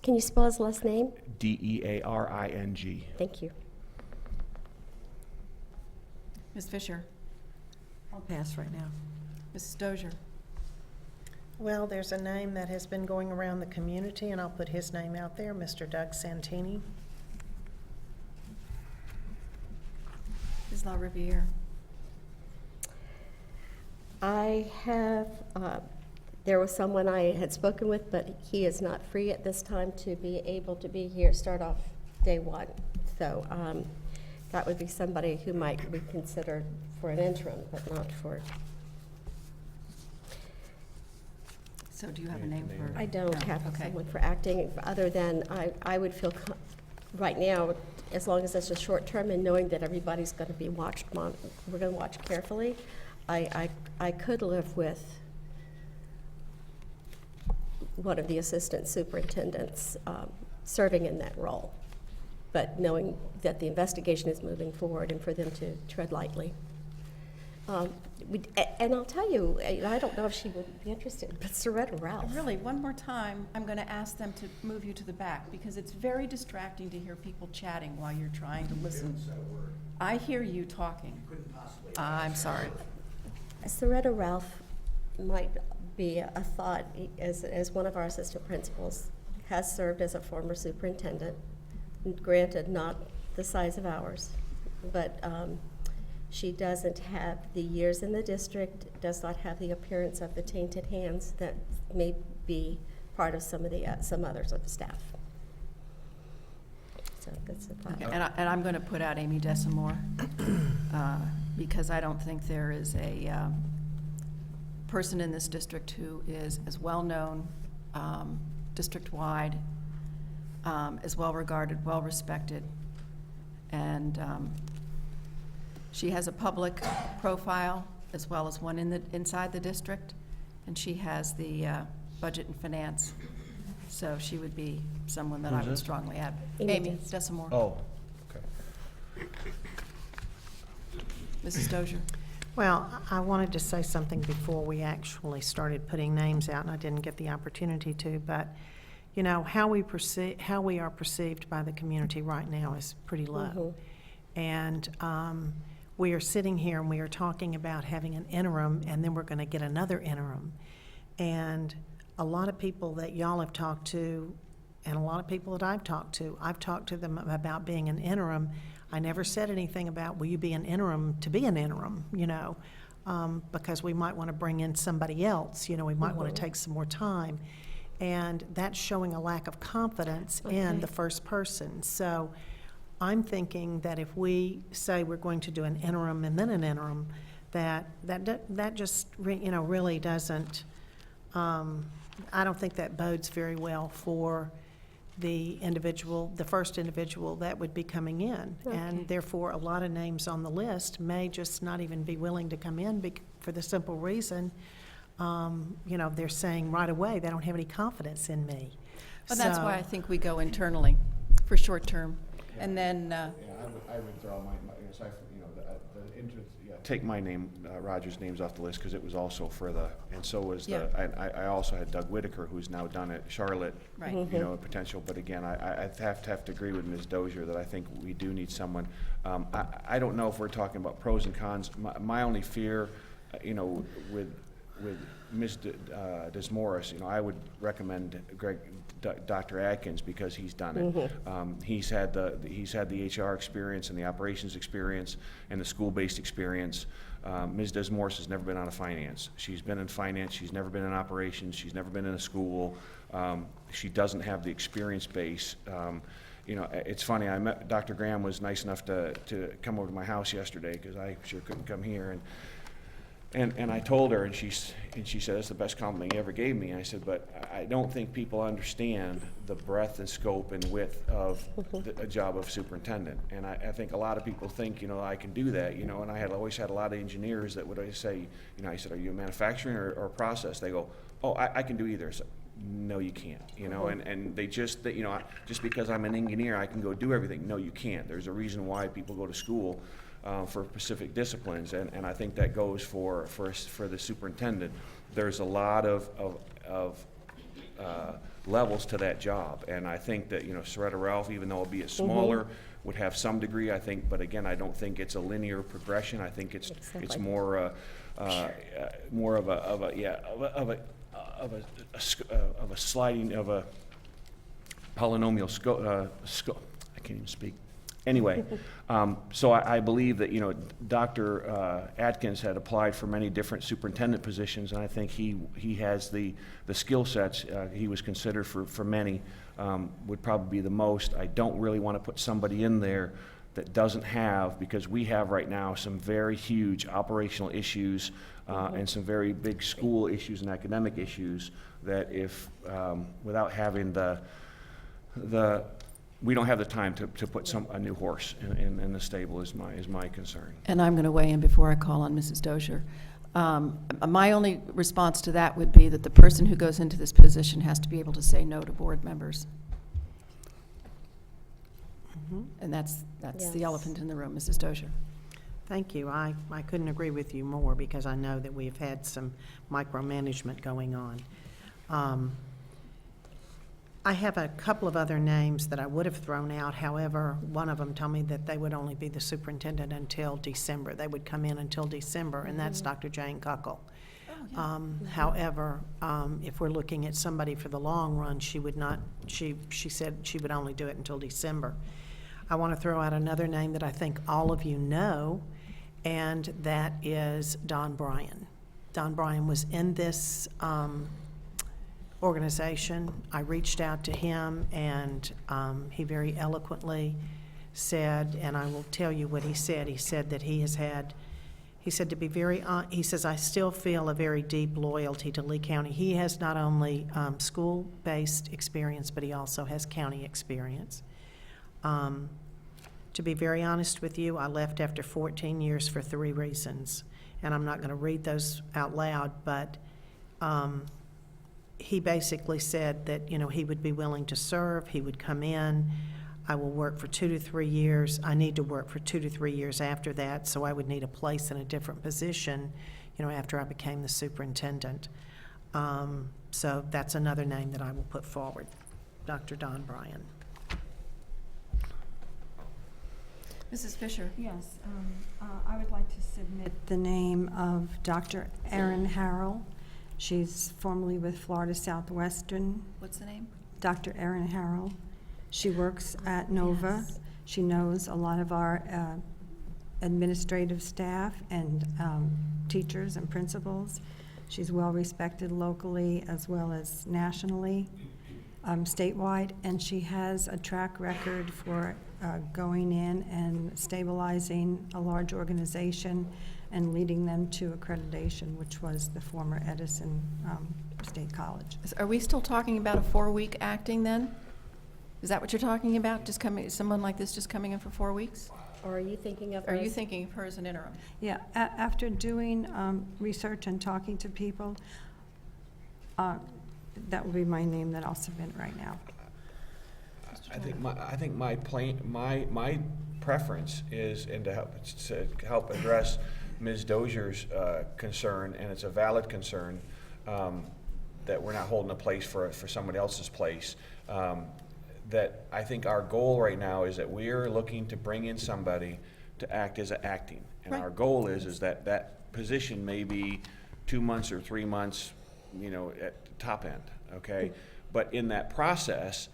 Can you spell his last name? Dearing. Thank you. Ms. Fisher? I'll pass right now. Mrs. Dozier? Well, there's a name that has been going around the community, and I'll put his name out there, Mr. Doug Santini. Ms. LaRiviere? I have, there was someone I had spoken with, but he is not free at this time to be able to be here, start off day one. So that would be somebody who might be considered for an interim, but not for, So do you have a name for? I don't No, have okay. someone for acting, other than I would feel, right now, as long as it's a short term and knowing that everybody's going to be watched, we're going to watch carefully, I could live with one of the assistant superintendents serving in that role, but knowing that the investigation is moving forward and for them to tread lightly. And I'll tell you, I don't know if she would be interested, but Soretta Ralph. Really, one more time, I'm going to ask them to move you to the back, because it's very distracting to hear people chatting while you're trying to listen. I hear you talking. I'm sorry. Soretta Ralph might be a thought, as one of our assistant principals, has served as a former superintendent, granted not the size of ours, but she doesn't have the years in the district, does not have the appearance of the tainted hands that may be part of some others of the staff. So that's a thought. Okay, and I'm going to put out Amy Desamore, because I don't think there is a person in this district who is as well-known district-wide, as well-regarded, well-respected, and she has a public profile as well as one inside the district, and she has the budget and finance. So she would be someone that I Who's would this? strongly add. Amy Amy Desamore. Oh, okay. Mrs. Dozier. Well, I wanted to say something before we actually started putting names out, and I didn't get the opportunity to, but, you know, how we are perceived by the community right now is pretty low. And we are sitting here and we are talking about having an interim, and then we're going to get another interim. And a lot of people that y'all have talked to, and a lot of people that I've talked to them about being an interim. I never said anything about, will you be an interim to be an interim, you know, because we might want to bring in somebody else, you know, we might want to take some more time. And that's showing a lack of confidence in the first person. So I'm thinking that if we say we're going to do an interim and then an interim, that just, you know, really doesn't, I don't think that bodes very well for the individual, the first individual that would be coming in. And therefore, a lot of names on the list may just not even be willing to come in for the simple reason, you know, they're saying right away, they don't have any confidence in me. And that's So- why I think we go internally for short term. And then, Yeah, I would throw yes, you know, the entrance, yeah. Take my name, Roger's name's off the list, because it was also for and so was I also had Doug Whitaker, who's now done at Charlotte. Right. You know, a potential, but again, I have to agree with Ms. Dozier that I think we do need someone. I don't know if we're talking about pros and cons. My only fear, you know, with Ms. Desmorris, you know, I would recommend Dr. Atkins, because he's done it. He's had the HR experience and the operations experience and the school-based experience. Ms. Desmorris has never been out of finance. She's been in finance. She's never been in operations. She's never been in a school. She doesn't have the experience base. You know, it's funny. Dr. Graham was nice enough to come over to my house yesterday, because I sure couldn't come here, and I told her, and she said, that's the best compliment you ever gave me. And I said, but I don't think people understand the breadth and scope and width of a job of superintendent. And I think a lot of people think, you know, I can do that, you know, and I had always had a lot of engineers that would always say, you know, I said, are you a manufacturing or process? They go, oh, I can do either. So, no, you can't, you know, and they just, you know, just because I'm an engineer, I can go do everything. No, you can't. There's a reason why people go to school. for specific disciplines, and I think that goes for the superintendent. There's a lot of levels to that job, and I think that, you know, Soretta Ralph, even though it'll be a smaller, would have some degree, I think, but again, I don't think it's a linear progression. I think it's more more of a sliding of a polynomial I can't even speak. Anyway, so I believe that, you know, Dr. Atkins had applied for many different superintendent positions, and I think he has the skill sets. He was considered for many, would probably be the most. I don't really want to put somebody in there that doesn't have, because we have right now some very huge operational issues and some very big school issues and academic issues that if, without having we don't have the time to put a new horse in the stable is my concern. And I'm going to weigh in before I call on Mrs. Dozier. My only response to that would be that the person who goes into this position has to be able to say no to board members. And that's the Yes. elephant in the room, Mrs. Dozier. Thank you. I couldn't agree with you more, because I know that we've had some micromanagement going on. I have a couple of other names that I would have thrown out. However, one of them told me that they would only be the superintendent until December. They would come in until December, and that's Dr. Jane Kuckel. However, if we're looking at somebody for the long run, she would not, she said she would only do it until December. I want to throw out another name that I think all of you know, and that is Don Bryan. Don Bryan was in this organization. I reached out to him, and he very eloquently said, and I will tell you what he said. He said that he said to be very, he says, I still feel a very deep loyalty to Lee County. He has not only school-based experience, but he also has county experience. To be very honest with you, I left after 14 years for 3 reasons, and I'm not going to read those out loud, but he basically said that, you know, he would be willing to serve, he would come in, I will work for 2 to 3 years, I need to work for 2 to 3 years after that, so I would need a place in a different position, you know, after I became the superintendent. So that's another name that I will put forward, Dr. Don Bryan. Mrs. Fisher? Yes, I would like to submit the name of Dr. Erin Harrell. She's formerly with Florida Southwestern. What's the name? Dr. Erin Harrell. She works at Nova. Yes. She knows a lot of our administrative staff and teachers and principals. She's well-respected locally as well as nationally, statewide, and she has a track record for going in and stabilizing a large organization and leading them to accreditation, which was the former Edison State College. Are we still talking about a 4-week acting then? Is that what you're talking about? Just coming, someone like this just coming in for 4 weeks? Or are you thinking of Are her you as- thinking of her as an interim? Yeah, after doing research and talking to people, that would be my name that I'll submit right now. I think my preference is, and to help address Ms. Dozier's concern, and it's a valid concern, that we're not holding a place for somebody else's place. That I think our goal right now is that we're looking to bring in somebody to act as an acting. And Right. our goal is that position may be 2 months or 3 months, you know, at the top end, okay? But in that process,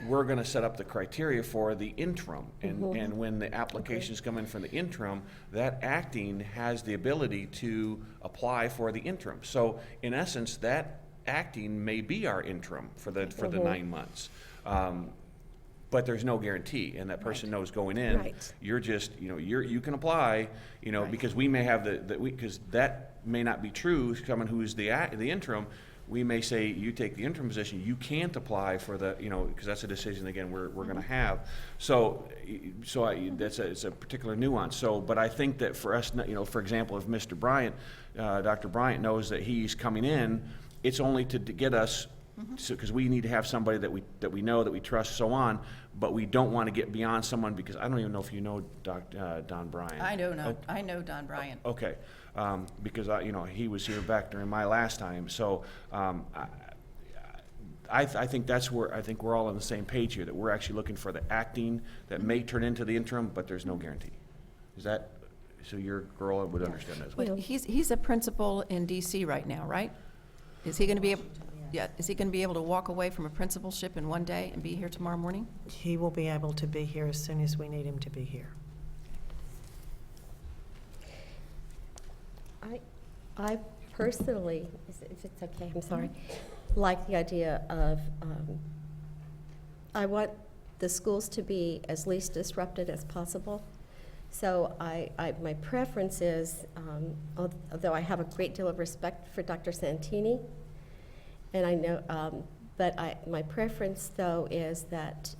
we're gonna set up the criteria for the interim. And when the applications come in from the interim, that acting has the ability to apply for the interim. So in essence, that acting may be our interim for the 9 months. But there's no guarantee, and that person knows going in, Right. you're just, you know, you can apply, you know, because we may have because that may not be true, someone who's the interim, we may say, you take the interim position, you can't apply for the, you know, because that's a decision, again, we're gonna have. So it's a particular nuance. So, but I think that for us, you know, for example, if Mr. Bryant, Dr. Bryant knows that he's coming in, it's only to get us So, because we need to have somebody that we know, that we trust, so on, but we don't want to get beyond someone, because I don't even know if you know Don Bryant. I know Don Bryant. Okay, because he was here back during my last time, so, I think we're all on the same page here, that we're actually looking for the acting that may turn into the interim, but there's no guarantee. Is that, so your girl would understand that as well? But he's a principal in DC right now, right? Is he going to be able, is he going to be able to walk away from a principalship in one day and be here tomorrow morning? He will be able to be here as soon as we need him to be here. I personally, if it's okay, I'm sorry, like the idea of, I want the schools to be as least disrupted as possible. So my preference is, although I have a great deal of respect for Dr. Santini, and I know, but my preference though is that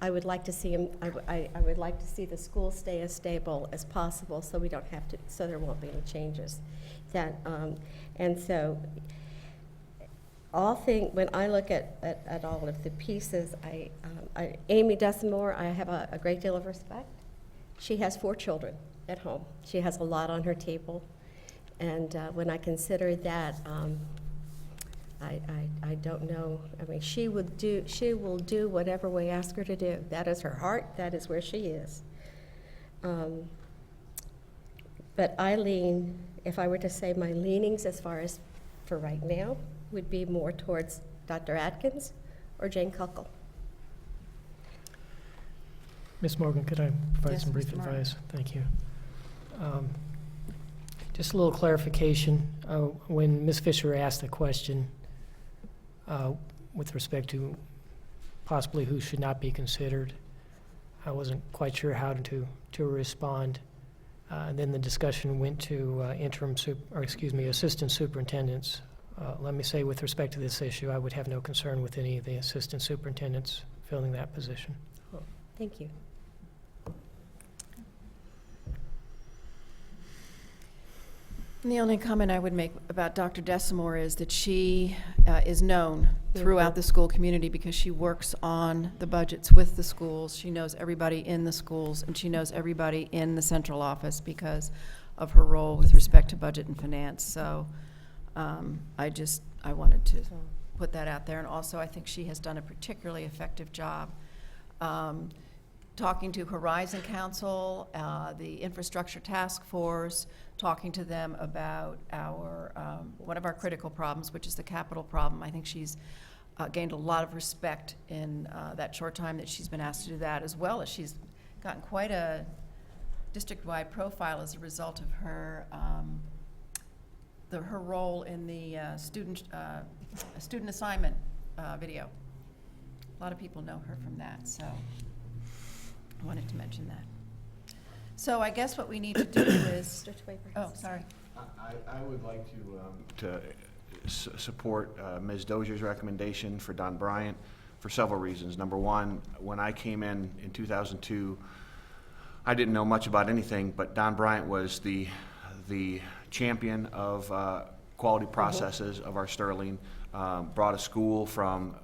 I would like to see him, I would like to see the school stay as stable as possible, so we don't have to, so there won't be any changes. And so, when I look at all of the pieces, Amy Desamore, I have a great deal of respect. She has 4 children at home. She has a lot on her table. And when I consider that, I don't know. I mean, she will do whatever we ask her to do. That is her heart. That is where she is. But I lean, if I were to say my leanings as far as for right now, would be more towards Dr. Atkins or Jane Kuckel. Ms. Morgan, could I provide Yes, some brief Mr. Morgan. advice? Thank you. Just a little clarification. When Ms. Fisher asked the question with respect to possibly who should not be considered, I wasn't quite sure how to respond. Then the discussion went to assistant superintendents. Let me say, with respect to this issue, I would have no concern with any of the assistant superintendents filling that position. Oh, thank you. And the only comment I would make about Dr. Desamore is that she is known throughout the school community because she works on the budgets with the schools. She knows everybody in the schools, and she knows everybody in the central office because of her role with respect to budget and finance. So I wanted to put that out there. And also, I think she has done a particularly effective job talking to Horizon Council, the Infrastructure Task Force, talking to them about one of our critical problems, which is the capital problem. I think she's gained a lot of respect in that short time that she's been asked to do that, as well as she's gotten quite a district-wide profile as a result of her her role in the student assignment video. A lot of people know her from that, so I wanted to mention that. So I guess what we need to do is, oh, sorry. I would like to support Ms. Dozier's recommendation for Don Bryant for several reasons. Number one, when I came in 2002, I didn't know much about anything, but Don Bryant was the champion of quality processes of our Sterling, brought a school from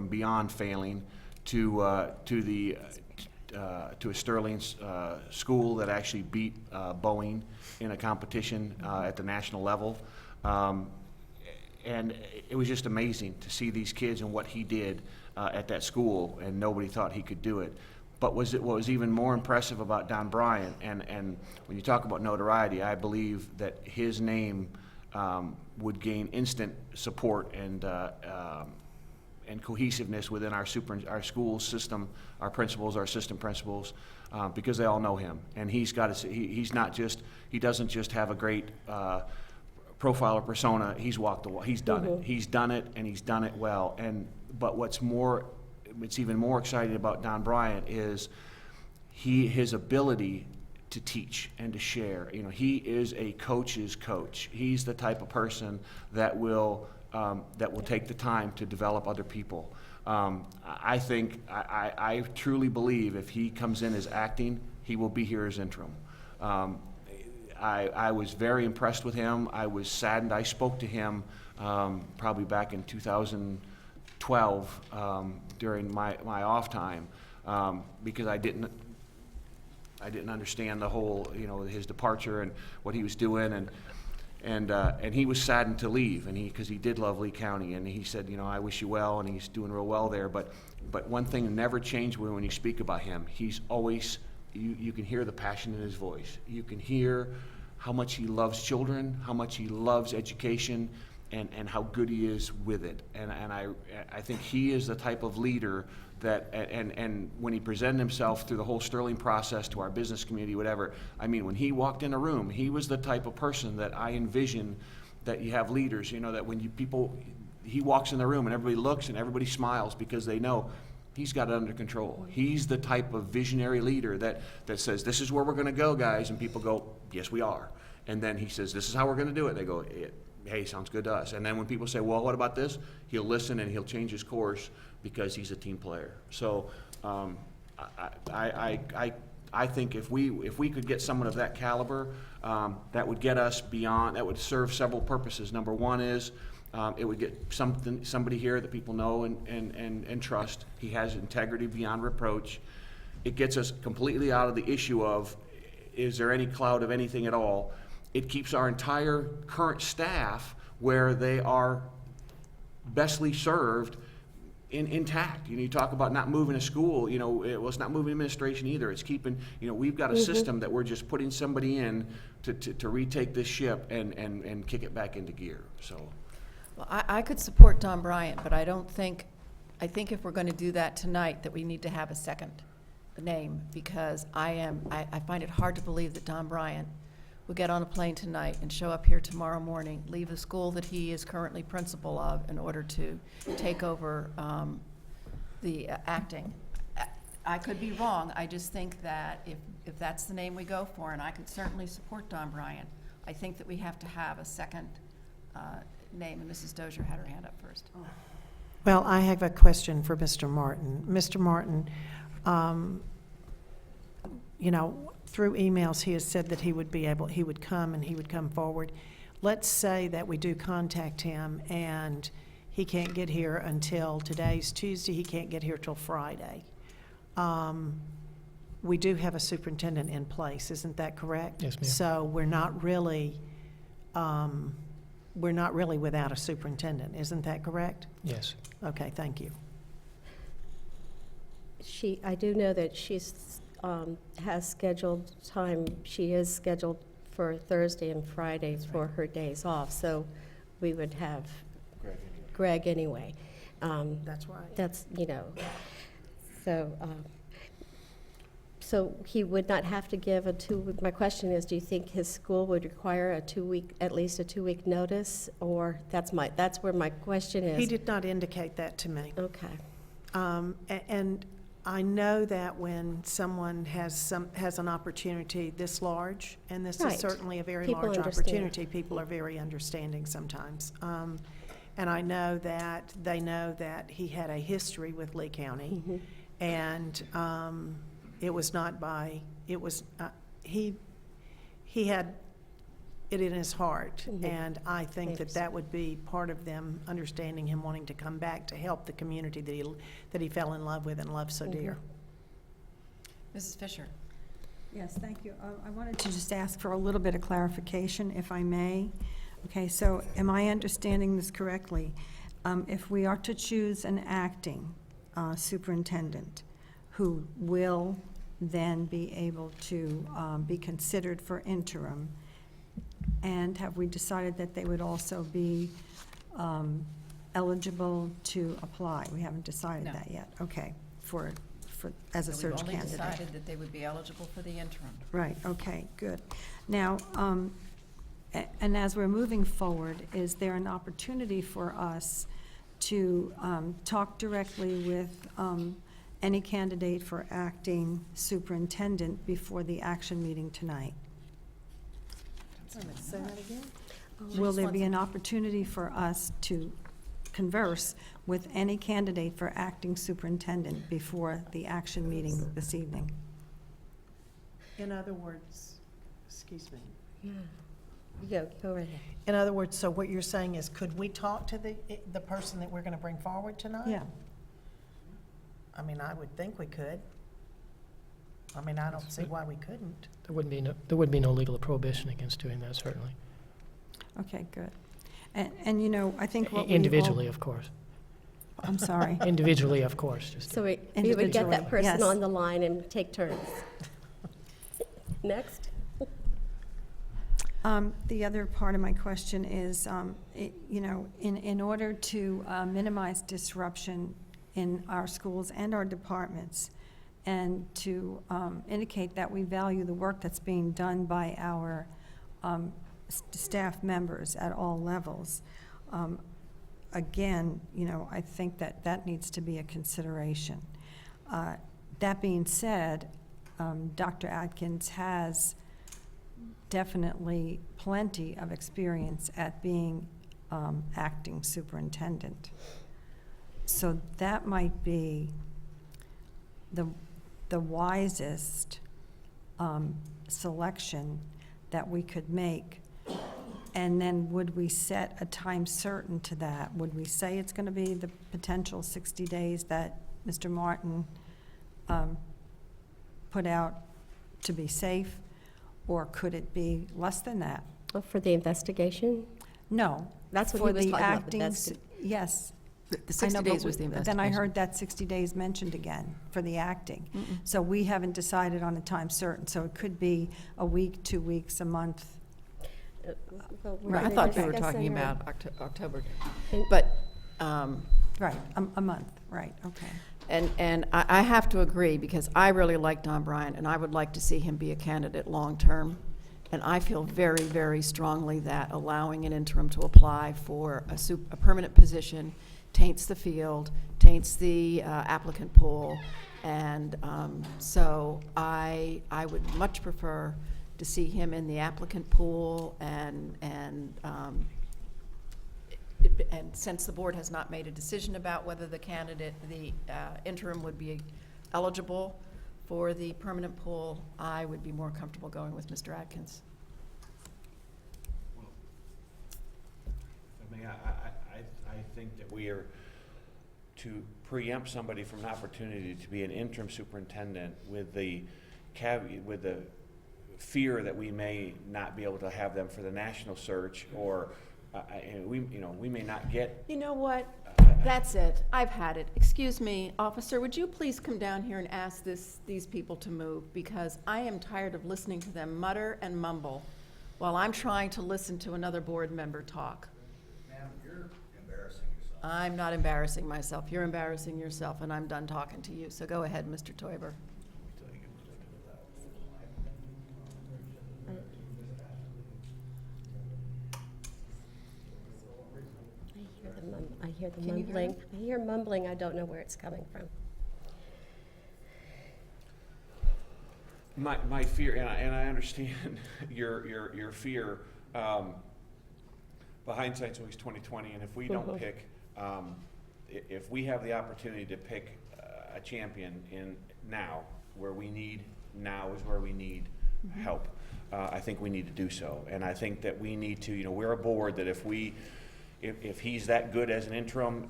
beyond failing to a Sterling school that actually beat Boeing in a competition at the national level. And it was just amazing to see these kids and what he did at that school, and nobody thought he could do it. But what was even more impressive about Don Bryant, and when you talk about notoriety, I believe that his name would gain instant support and cohesiveness within our school system, our principals, our assistant principals, because they all know him. And he doesn't just have a great profile or persona. He's walked the walk. He's done it. He's done it, and he's done it well. But what's even more exciting about Don Bryant is his ability to teach and to share. He is a coach's coach. He's the type of person that will take the time to develop other people. I truly believe if he comes in as acting, he will be here as interim. I was very impressed with him. I was saddened. I spoke to him probably back in 2012 during my off time because I didn't understand the whole, his departure and what he was doing, and he was saddened to leave, and because he did love Lee County, and he said, I wish you well, and he's doing real well there. But one thing never changed when you speak about him. He's always, you can hear the passion in his voice. You can hear how much he loves children, how much he loves education, and how good he is with it. And I think he is the type of leader that, and when he presented himself through the whole Sterling process to our business community, whatever, I mean, when he walked in a room, he was the type of person that I envision that you have leaders, that when he walks in the room and everybody looks and everybody smiles because they know he's got it under control. He's the type of visionary leader that says, this is where we're gonna go, guys, and people go, yes, we are. And then he says, this is how we're gonna do it. They go, hey, sounds good to us. And then when people say, well, what about this? He'll listen and he'll change his course because he's a team player. So I think if we could get someone of that caliber, that would get us beyond, that would serve several purposes. Number one is it would get somebody here that people know and trust. He has integrity beyond reproach. It gets us completely out of the issue of, is there any cloud of anything at all? It keeps our entire current staff where they are bestly served intact. You talk about not moving a school, well, it's not moving administration either. It's keeping, we've got a system that we're just putting somebody in to retake this ship and kick it back into gear, so. Well, I could support Don Bryant, but I think if we're going to do that tonight, that we need to have a second name, because I find it hard to believe that Don Bryant will get on a plane tonight and show up here tomorrow morning, leave the school that he is currently principal of in order to take over the acting. I could be wrong. I just think that if that's the name we go for, and I could certainly support Don Bryant, I think that we have to have a second name, and Mrs. Dozier had her hand up first. Well, I have a question for Mr. Martin. Mr. Martin, through emails, he has said that he would come forward. Let's say that we do contact him and he can't get here until today's Tuesday, he can't get here till Friday. We do have a superintendent in place, isn't that correct? Yes, ma'am. So we're not really without a superintendent, isn't that correct? Yes. Okay, thank you. I do know that she's has scheduled time. She is scheduled for Thursday and Friday for her days off, so we would have Greg anyway. That's right. That's, so he would not have to give a 2-week, my question is, do you think his school would require at least a 2-week notice? Or that's where my question is. He did not indicate that to me. Okay. And I know that when someone has an opportunity this large, and this is Right. certainly a very People large understand. opportunity, people are very understanding sometimes. And I know that they know that he had a history with Lee County, Mhm. and it was not by, it was, he had it in his heart, Mhm. and I think that Thanks. that would be part of them understanding him wanting to come back to help the community that he fell in love with and loved so dear. Mrs. Fisher. Yes, thank you. I wanted to just ask for a little bit of clarification, if I may. Okay, so am I understanding this correctly? If we are to choose an acting superintendent who will then be able to be considered for interim, and have we decided that they would also be eligible to apply? We haven't decided No. that yet. Okay, as a So search we've only candidate. decided that they would be eligible for the interim. Right, okay, good. Now, and as we're moving forward, is there an opportunity for us to talk directly with any candidate for acting superintendent before the action meeting tonight? Say that again? Will there be an opportunity for us to converse with any candidate for acting superintendent before the action meeting this evening? In other words, excuse me, Go right ahead. In other words, so what you're saying is, could we talk to the person that we're gonna bring forward tonight? Yeah. I mean, I would think we could. I mean, I don't see why we couldn't. There would be no legal prohibition against doing that, certainly. Okay, good. And you know, I think what we all. Individually, of course. I'm sorry. Individually, of course, just. So we would get that Individually, person yes. on the line and take turns. Next? The other part of my question is, you know, in order to minimize disruption in our schools and our departments, and to indicate that we value the work that's being done by our staff members at all levels, again, you know, I think that that needs to be a consideration. That being said, Dr. Atkins has definitely plenty of experience at being acting superintendent. So that might be the wisest selection that we could make. And then would we set a time certain to that? Would we say it's going to be the potential 60 days that Mr. Martin put out to be safe? Or could it be less than that? For the investigation? No. That's what for he was the talking about, acting the investi- Yes. The I 60 know, but days was the But investigation. then I heard that 60 days mentioned again for the acting. So we haven't decided on a time certain, so it could be a week, 2 weeks, a month. Well, we're Right, I gonna thought you were discuss talking in our- about October. And- But, Right, a month, right, okay. and I have to agree, because I really like Don Bryant, and I would like to see him be a candidate long-term. And I feel very, very strongly that allowing an interim to apply for a permanent position taints the field, taints the applicant pool. And so I would much prefer to see him in the applicant pool, and since the board has not made a decision about whether the candidate, the interim would be eligible for the permanent pool, I would be more comfortable going with Mr. Atkins. I mean, I think that we are to preempt somebody from an opportunity to be an interim superintendent with the with the fear that we may not be able to have them for the national search, or and we may not get. You know what? That's it. I've had it. Excuse me, officer, would you please come down here and ask these people to move? Because I am tired of listening to them mutter and mumble while I'm trying to listen to another board member talk. Ma'am, you're embarrassing yourself. I'm not embarrassing myself. You're embarrassing yourself, and I'm done talking to you. So go ahead, Mr. Toiber. I hear the Can you hear mumbling. I hear mumbling. I don't know where it's coming from. My fear, and I understand your fear. But hindsight's always 20/20, and if we don't pick, if we have the opportunity to pick a champion in now, where we need help. I think we need to do so, and I think that we need to. We're a board that if he's that good as an interim,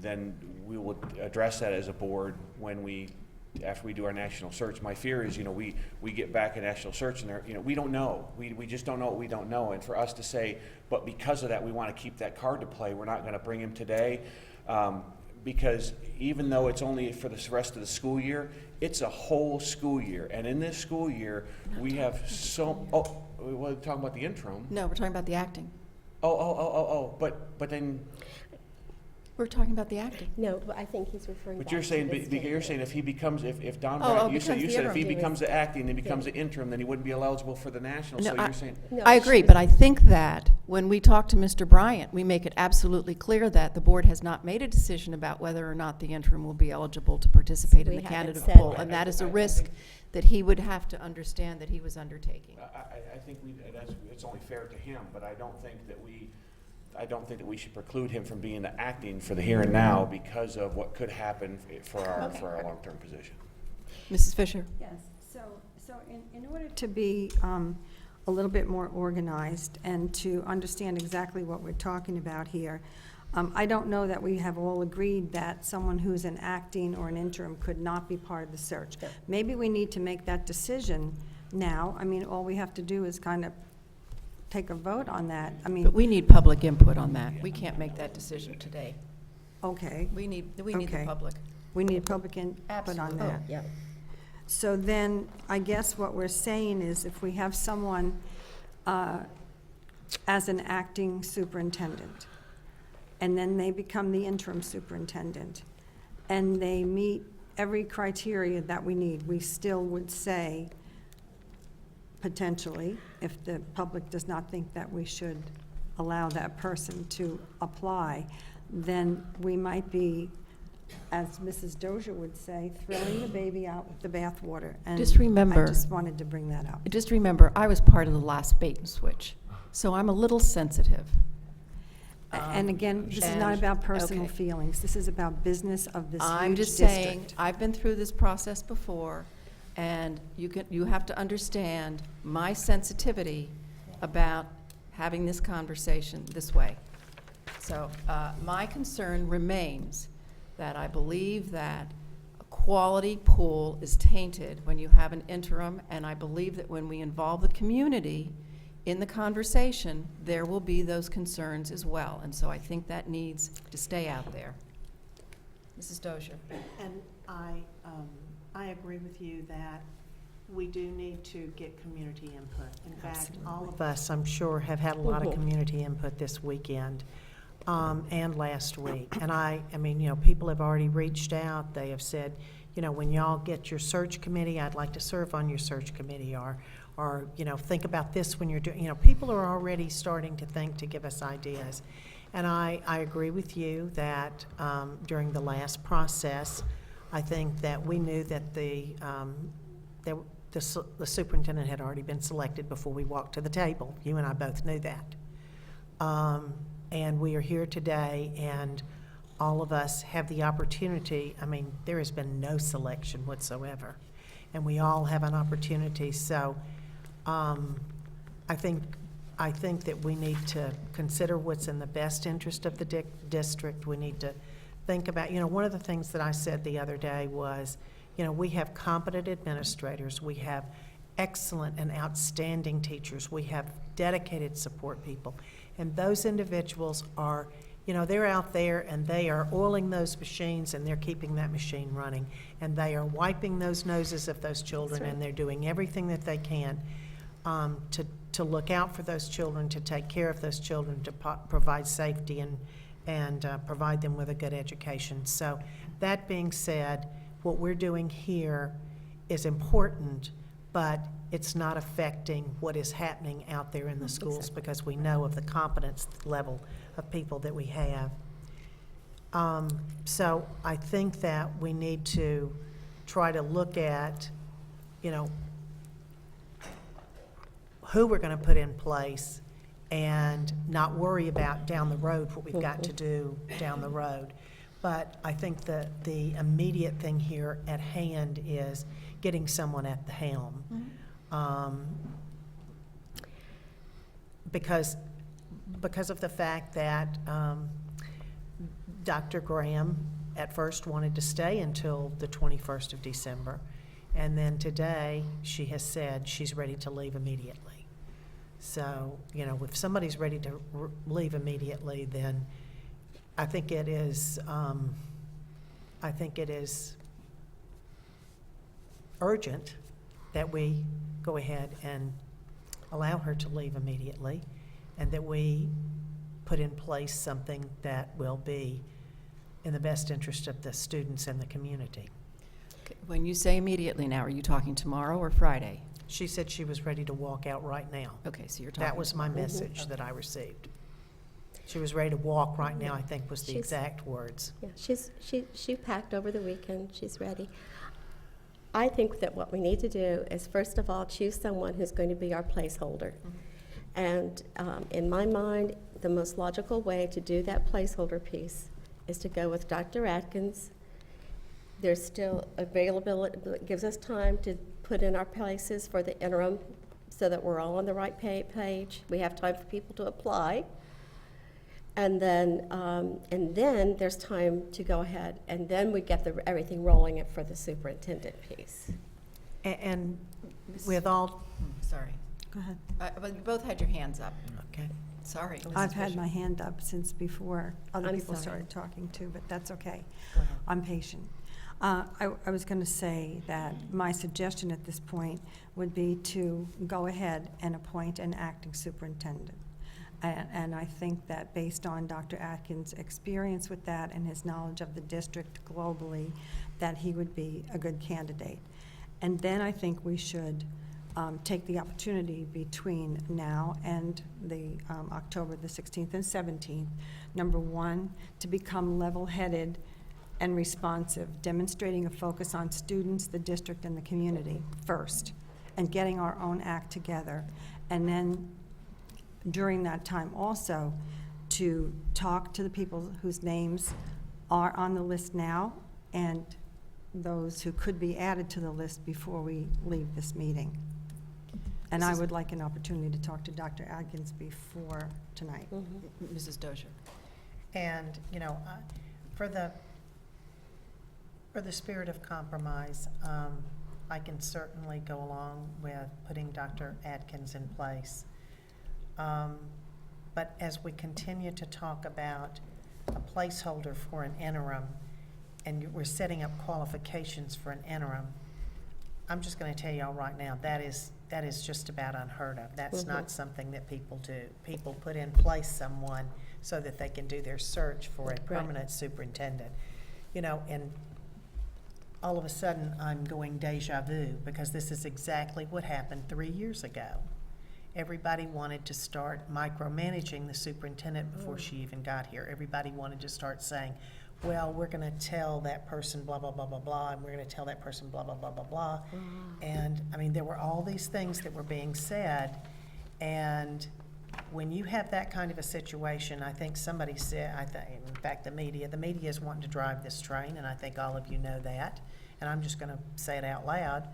then we will address that as a board after we do our national search. My fear is, we get back a national search and we don't know. We just don't know what we don't know. And for us to say, but because of that, we want to keep that card to play, we're not going to bring him today. Because even though it's only for the rest of the school year, it's a whole school year. And in this school year, we have we're talking about the interim. No, we're talking about the acting. But then. We're talking about the acting. No, but I think he's referring But back you're to saying, this you're saying if he becomes, if Don Oh, Bryant, you becomes the said if he interim. becomes the acting and becomes the interim, then he wouldn't be eligible for the national, so No, you're saying. No, I agree, she but was- I think that when we talk to Mr. Bryant, we make it absolutely clear that the board has not made a decision about whether or not the interim will be eligible to participate in We the haven't candidate said pool, that. and that is a risk that he would have to understand that he was undertaking. I think it's only fair to him, but I don't think that we should preclude him from being the acting for the here and now because of what could happen for our long-term position. Mrs. Fisher? Yes, so in order to be a little bit more organized and to understand exactly what we're talking about here. I don't know that we have all agreed that someone who's an acting or an interim could not be part of the search. Maybe we need to make that decision now. I mean, all we have to do is kind of take a vote on that. I mean, But we need public input on that. We can't make that decision today. okay, We need the Okay. public. we need public input on Absolutely. that. Yeah. So then, I guess what we're saying is if we have someone as an acting superintendent, and then they become the interim superintendent, and they meet every criteria that we need, we still would say, potentially, if the public does not think that we should allow that person to apply, then we might be, as Mrs. Dozier would say, throwing the baby out with the bathwater. And Just remember- I just wanted to bring that up. Just remember, I was part of the last bait and switch, so I'm a little sensitive. And again, this is not and- about personal okay. feelings. This is about business of this I'm huge just district. saying, I've been through this process before, and you have to understand my sensitivity about having this conversation this way. So, my concern remains that I believe that a quality pool is tainted when you have an interim, and I believe that when we involve the community in the conversation, there will be those concerns as well. And so I think that needs to stay out there. Mrs. Dozier? And I agree with you that we do need to get community input. In fact, all of us, I'm sure, have had a lot of community input this weekend and last week. And I mean, people have already reached out. They have said, when y'all get your search committee, I'd like to serve on your search committee, or think about this when you're doing, people are already starting to think, to give us ideas. And I agree with you that during the last process, I think that we knew that the superintendent had already been selected before we walked to the table. You and I both knew that. And we are here today, and all of us have the opportunity. I mean, there has been no selection whatsoever, and we all have an opportunity. So I think that we need to consider what's in the best interest of the district. We need to think about, one of the things that I said the other day was, we have competent administrators, we have excellent and outstanding teachers, we have dedicated support people, and those individuals are, they're out there and they are oiling those machines and they're keeping that machine running, and they are wiping those noses of those children, and they're doing everything that they can to look out for those children, to take care of those children, to provide safety and provide them with a good education. So that being said, what we're doing here is important, but it's not affecting what is happening out there in the schools, because we know of the competence level of people that we have. So I think that we need to try to look at, who we're going to put in place, and not worry about down the road what we've got to do down the road. But I think that the immediate thing here at hand is getting someone at the helm. Because of the fact that Dr. Graham at first wanted to stay until the 21st of December, and then today she has said she's ready to leave immediately. So, if somebody's ready to leave immediately, then I think it is urgent that we go ahead and allow her to leave immediately, and that we put in place something that will be in the best interest of the students and the community. When you say immediately now, are you talking tomorrow or Friday? She said she was ready to walk out right now. Okay, so you're talking. That was my message that I received. She was ready to walk right now, I think was the She's- exact words. Yeah, she packed over the weekend, she's ready. I think that what we need to do is, first of all, choose someone who's going to be our placeholder. And in my mind, the most logical way to do that placeholder piece is to go with Dr. Atkins. There's still availability, it gives us time to put in our places for the interim so that we're all on the right page. We have time for people to apply. And then there's time to go ahead, and then we get everything rolling for the superintendent piece. And with all, Sorry. Go ahead. But you both had your hands up. okay. Sorry. I've had my hand up since before other I'm people sorry. started talking too, but that's okay. Go ahead. I'm patient. I was going to say that my suggestion at this point would be to go ahead and appoint an acting superintendent. And I think that based on Dr. Atkins' experience with that and his knowledge of the district globally, that he would be a good candidate. And then I think we should take the opportunity between now and the October the 16th and 17th, number one, to become level-headed and responsive, demonstrating a focus on students, the district, and the community first, and getting our own act together. And then during that time also to talk to the people whose names are on the list now and those who could be added to the list before we leave this meeting. And I would like an opportunity to talk to Dr. Atkins before tonight. Mrs. Dozier. And, you know, for the spirit of compromise, I can certainly go along with putting Dr. Atkins in place. But as we continue to talk about a placeholder for an interim, and we're setting up qualifications for an interim, I'm just going to tell y'all right now, that is just about unheard of. That's not something that people do. People put in place someone so that they can do their search for a permanent superintendent. You know, and all of a sudden, I'm going deja vu, because this is exactly what happened 3 years ago. Everybody wanted to start micromanaging the superintendent before she even got here. Everybody wanted to start saying, well, we're going to tell that person blah, blah, blah, blah, blah, and we're going to tell that person blah, blah, blah, blah, blah. And, I mean, there were all these things that were being said, and when you have that kind of a situation, I think somebody said, in fact, the media is wanting to drive this train, and I think all of you know that, and I'm just going to say it out loud,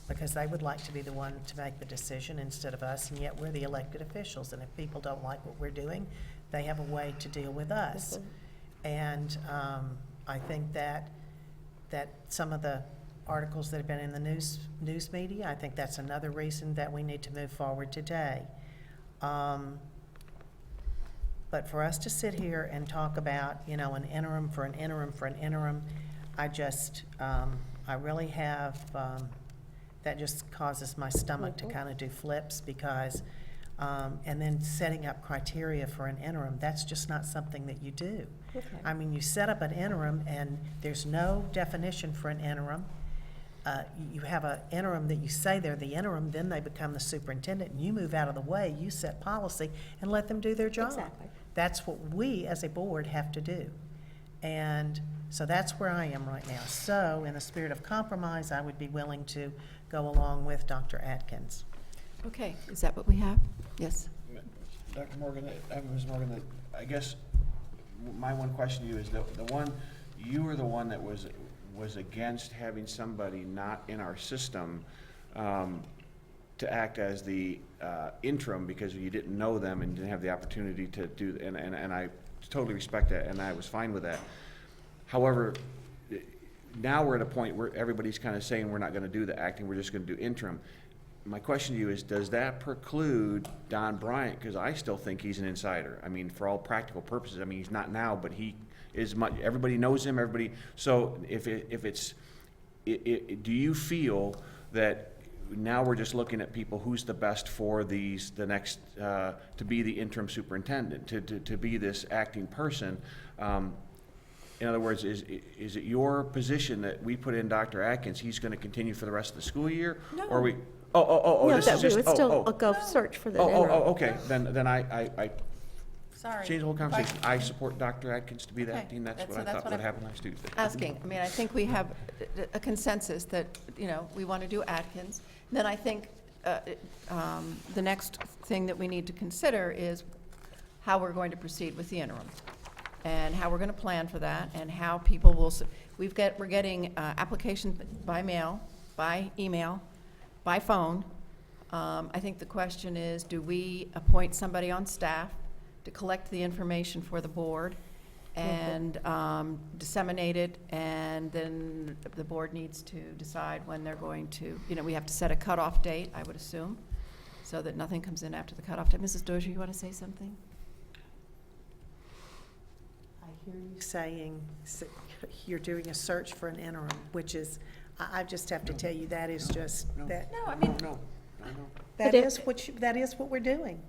because they would like to be the one to make the decision instead of us, and yet we're the elected officials, and if people don't like what we're doing, they have a way to deal with us. And I think that some of the articles that have been in the news media, I think that's another reason that we need to move forward today. But for us to sit here and talk about, you know, an interim for an interim for an interim, I really have, that just causes my stomach to kind of do flips, because, and then setting up criteria for an interim, that's just not something that you do. I mean, you set up an interim and there's no definition for an interim. You have an interim that you say they're the interim, then they become the superintendent, and you move out of the way, you set policy and let them do their job. Exactly. That's what we as a board have to do. And so that's where I am right now. So in the spirit of compromise, I would be willing to go along with Dr. Atkins. Okay, is that what we have? Yes. Dr. Morgan, Ms. Morgan, I guess my one question to you is the one, you were the one that was against having somebody not in our system to act as the interim because you didn't know them and didn't have the opportunity to do, and I totally respect that, and I was fine with that. However, now we're at a point where everybody's kind of saying we're not going to do the acting, we're just going to do interim. My question to you is, does that preclude Don Bryant? Because I still think he's an insider. I mean, for all practical purposes, I mean, he's not now, but he is much, everybody knows him, everybody. So do you feel that now we're just looking at people who's the best for the next, to be the interim superintendent, to be this acting person? In other words, is it your position that we put in Dr. Atkins, he's going to continue for the rest of the school year? No. Or we, oh, No, this that is we just, would still go search for the interim. okay, then I Sorry. change the whole conversation. I support Dr. Atkins to be the Okay, acting, that's what I that's thought what would I'm happen last Tuesday. Asking, I mean, I think we have a consensus that, you know, we want to do Atkins. Then I think the next thing that we need to consider is how we're going to proceed with the interim, and how we're going to plan for that, and how people will, we're getting applications by mail, by email, by phone, I think the question is, do we appoint somebody on staff to collect the information for the board and disseminate it, and then the board needs to decide when they're going to, we have to set a cutoff date, I would assume, so that nothing comes in after the cutoff date. Mrs. Dozier, you want to say something? I hear you saying you're doing a search for an interim, which is, I just have to tell you, that is just, that, No, I mean, that But is that is what we're doing.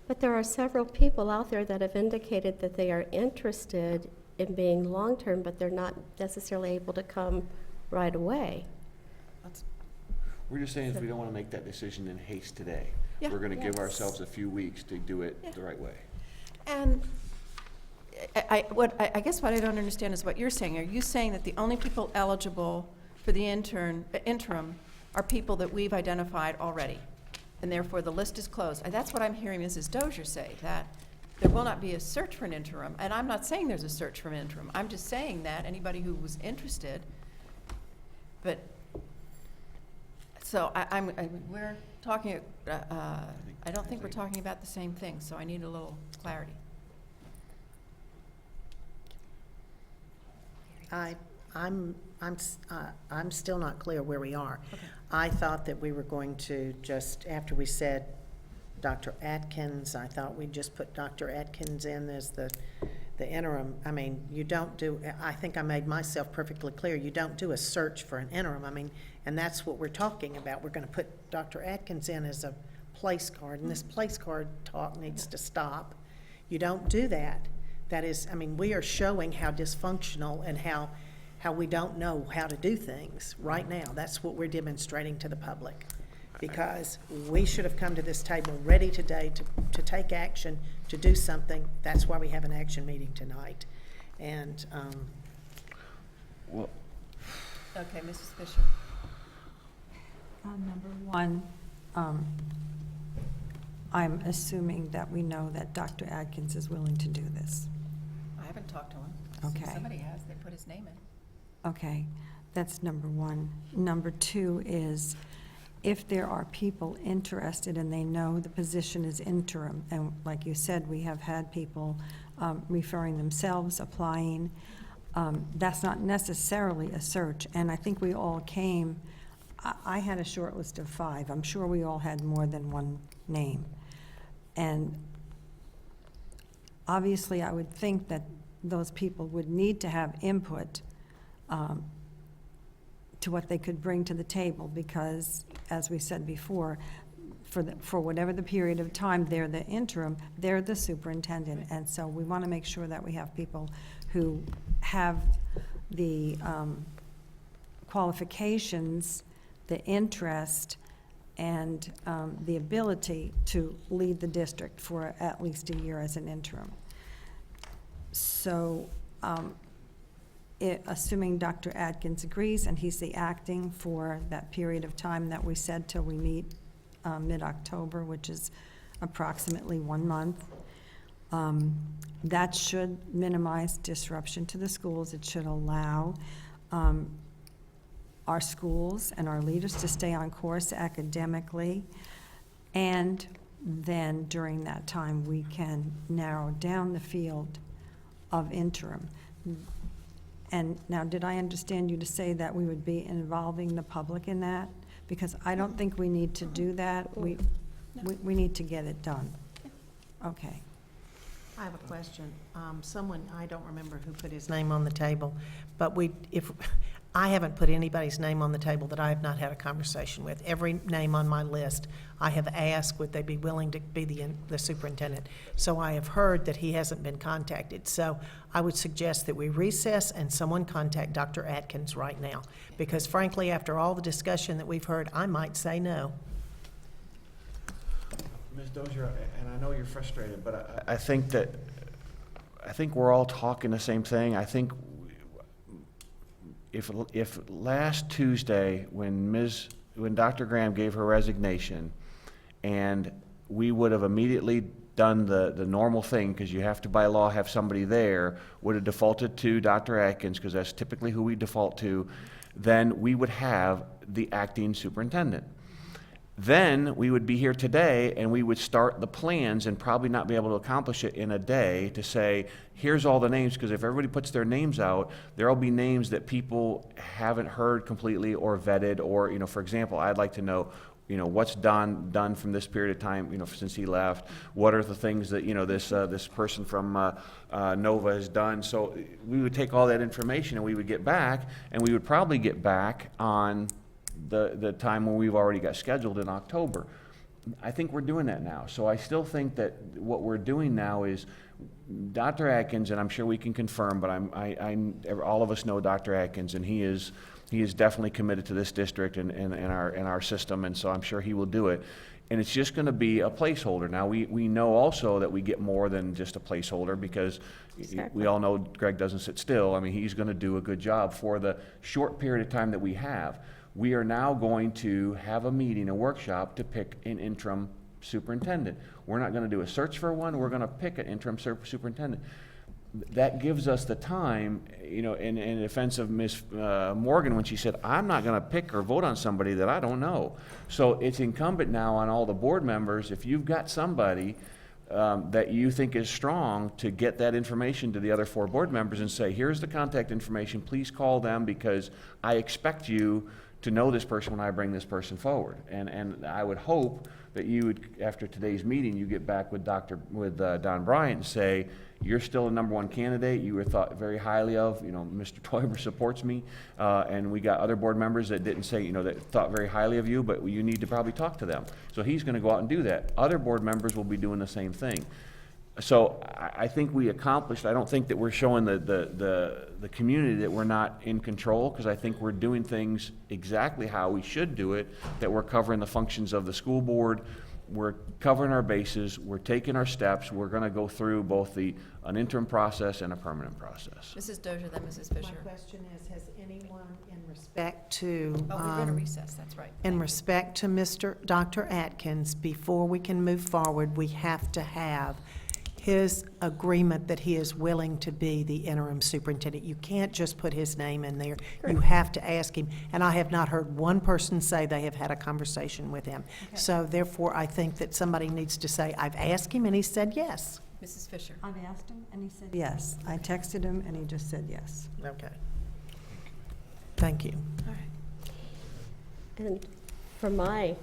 But there are several people out there that have indicated that they are interested in being long-term, but they're not necessarily able to come right away. We're just saying if we don't want to make that decision in haste today, Yeah. we're going to give Yes. ourselves a few weeks to do it Yeah. the right way. and I guess what I don't understand is what you're saying. Are you saying that the only people eligible for the interim are people that we've identified already? And therefore, the list is closed? And that's what I'm hearing Mrs. Dozier say, that there will not be a search for an interim. And I'm not saying there's a search for an interim. I'm just saying that anybody who was interested, but, so we're talking, I don't think we're talking about the same thing, so I need a little clarity. I'm still not clear where we are. Okay. I thought that we were going to just, after we said Dr. Atkins, I thought we'd just put Dr. Atkins in as the interim. I mean, you don't do, I think I made myself perfectly clear, you don't do a search for an interim. I mean, and that's what we're talking about. We're going to put Dr. Atkins in as a place card, and this place card talk needs to stop. You don't do that. That is, I mean, we are showing how dysfunctional and how we don't know how to do things right now. That's what we're demonstrating to the public. Because we should have come to this table ready today to take action, to do something. That's why we have an action meeting tonight. And, Well, Okay, Mrs. Fisher. Number one, I'm assuming that we know that Dr. Atkins is willing to do this. I haven't talked to him. I've seen Okay. somebody has, they put his name in. Okay, that's number one. Number two is, if there are people interested and they know the position is interim, and like you said, we have had people referring themselves, applying, that's not necessarily a search. And I think we all came, I had a short list of 5. I'm sure we all had more than one name. And obviously, I would think that those people would need to have input to what they could bring to the table, because, as we said before, for whatever the period of time they're the interim, they're the superintendent. And so we want to make sure that we have people who have the qualifications, the interest, and the ability to lead the district for at least a year as an interim. So, assuming Dr. Atkins agrees, and he's the acting for that period of time that we said till we meet mid-October, which is approximately 1 month, that should minimize disruption to the schools. It should allow our schools and our leaders to stay on course academically, and then during that time, we can narrow down the field of interim. And now, did I understand you to say that we would be involving the public in that? Because I don't think we need to do that. We need to get it done. Okay. I have a question. Someone, I don't remember who put his name on the table, but I haven't put anybody's name on the table that I have not had a conversation with. Every name on my list, I have asked, would they be willing to be the superintendent? So I have heard that he hasn't been contacted. So I would suggest that we recess and someone contact Dr. Atkins right now. Because frankly, after all the discussion that we've heard, I might say no. Ms. Dozier, and I know you're frustrated, but I think we're all talking the same thing. I think if last Tuesday, when Dr. Graham gave her resignation, and we would have immediately done the normal thing, because you have to by law have somebody there, would have defaulted to Dr. Atkins, because that's typically who we default to, then we would have the acting superintendent. Then we would be here today and we would start the plans and probably not be able to accomplish it in a day to say, here's all the names, because if everybody puts their names out, there'll be names that people haven't heard completely or vetted, or, you know, for example, I'd like to know, you know, what's done from this period of time, you know, since he left. What are the things that, you know, this person from Nova has done? So we would take all that information and we would get back, and we would probably get back on the time when we've already got scheduled in October. I think we're doing that now. So I still think that what we're doing now is Dr. Atkins, and I'm sure we can confirm, but all of us know Dr. Atkins, and he is definitely committed to this district and our system, and so I'm sure he will do it. And it's just going to be a placeholder. Now, we know also that we get more than just a placeholder, because we all know Greg doesn't sit still. I mean, he's going to do a good job for the short period of time that we have. We are now going to have a meeting, a workshop, to pick an interim superintendent. We're not going to do a search for one. We're going to pick an interim superintendent. That gives us the time, you know, in defense of Ms. Morgan when she said, I'm not going to pick or vote on somebody that I don't know. So it's incumbent now on all the board members, if you've got somebody that you think is strong, to get that information to the other 4 board members and say, here's the contact information, please call them, because I expect you to know this person when I bring this person forward. And I would hope that you would, after today's meeting, you get back with Don Bryant and say, you're still the #1 candidate, you were thought very highly of, you know, Mr. Toiber supports me, and we got other board members that didn't say, you know, that thought very highly of you, but you need to probably talk to them. So he's gonna go out and do that. Other board members will be doing the same thing. So I think we accomplished, I don't think that we're showing the community that we're not in control, because I think we're doing things exactly how we should do it, that we're covering the functions of the school board, we're covering our bases, we're taking our steps, we're gonna go through both an interim process and a permanent process. Mrs. Dozier, then Mrs. My Fisher. question is, has anyone in respect to, Oh, we're going to recess, that's right. in respect to Dr. Atkins, before we can move forward, we have to have his agreement that he is willing to be the interim superintendent. You can't just put his name in there. You have to ask him. And I have not heard one person say they have had a conversation with him. Okay. So therefore, I think that somebody needs to say, I've asked him and he said yes. Mrs. Fisher. I've asked him, and he said yes. I texted him, and he just said yes. Okay. Thank you. All right. And for my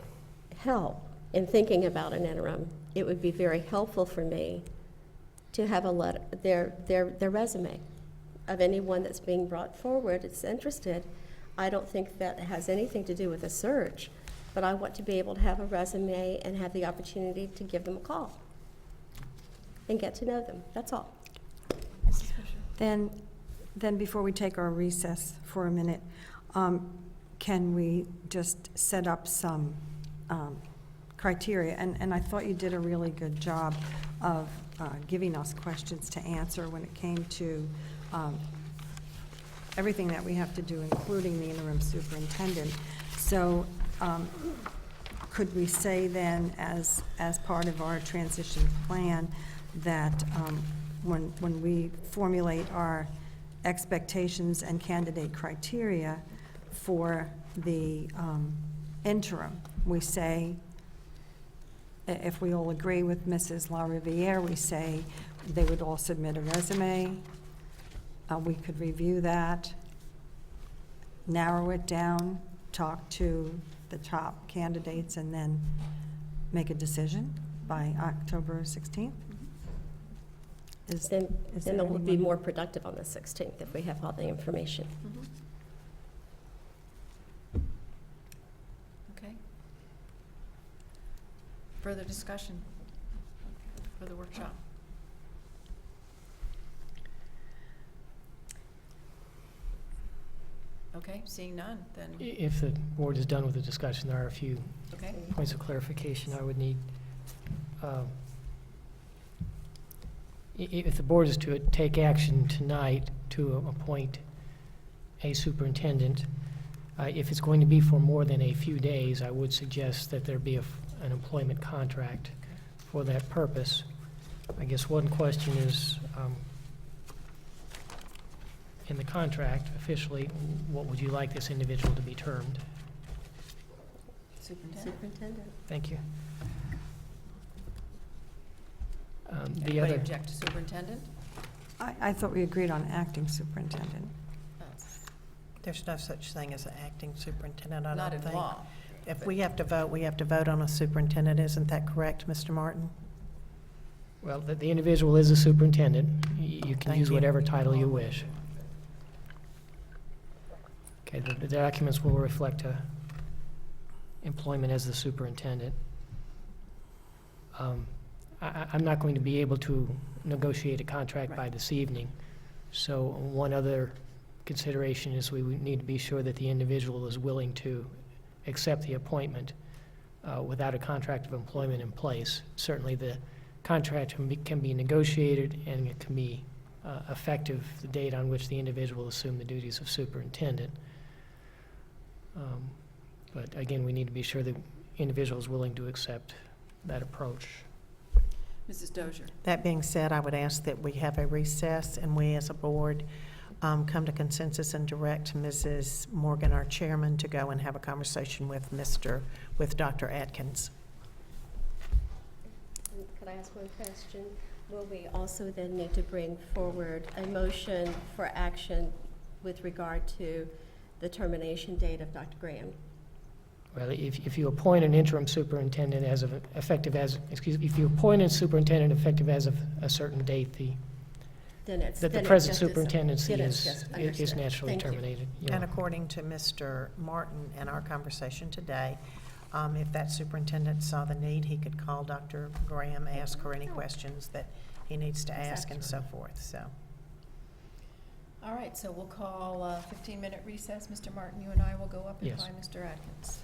help in thinking about an interim, it would be very helpful for me to have a letter, their resume of anyone that's being brought forward that's interested. I don't think that has anything to do with a search, but I want to be able to have a resume and have the opportunity to give them a call and get to know them. That's all. Mrs. Fisher. Then before we take our recess for a minute, can we just set up some criteria? And I thought you did a really good job of giving us questions to answer when it came to everything that we have to do, including the interim superintendent. So could we say then, as part of our transition plan, that when we formulate our expectations and candidate criteria for the interim, we say, if we all agree with Mrs. LaRiviere, we say they would all submit a resume. We could review that, narrow it down, talk to the top candidates, and then make a decision by October 16th? Then there it would be anyone- more productive on the 16th if we have all the information. Okay. Further discussion for the workshop? Okay, seeing none, then, If the board is done with the discussion, there are a few okay. points of clarification I would need. If the board is to take action tonight to appoint a superintendent, if it's going to be for more than a few days, I would suggest that there be an employment contract for that purpose. I guess one question is, in the contract officially, what would you like this individual to be termed? Superintendent. Thank you. The Anybody other, object to superintendent? I thought we agreed on acting superintendent. There's no such thing as an acting superintendent, I Not don't in think. law. If we have to vote on a superintendent, isn't that correct, Mr. Martin? well, the individual is a superintendent. You can Thank use you. whatever title you wish. Okay, the documents will reflect employment as the superintendent. I'm not going to be able to negotiate a contract by this evening, so one other consideration is we would need to be sure that the individual is willing to accept the appointment without a contract of employment in place. Certainly, the contract can be negotiated, and it can be effective the date on which the individual assumed the duties of superintendent. But again, we need to be sure the individual is willing to accept that approach. Mrs. Dozier? That being said, I would ask that we have a recess and we as a board come to consensus and direct Mrs. Morgan, our chairman, to go and have a conversation with Dr. Atkins. Could I ask one question? Will we also then need to bring forward a motion for action with regard to the termination date of Dr. Graham? Well, if you appoint an interim superintendent if you appoint a superintendent effective as of a certain date, Then it's. the then it present just isn't. superintendency Then it's is just understood. naturally Thank you. terminated. You're And welcome. according to Mr. Martin and our conversation today, if that superintendent saw the need, he could call Dr. Graham, ask her any questions that he needs to ask and so forth, so. All right, so we'll call a 15-minute recess. Mr. Martin, you and I will go up and Yes. find Mr. Atkins.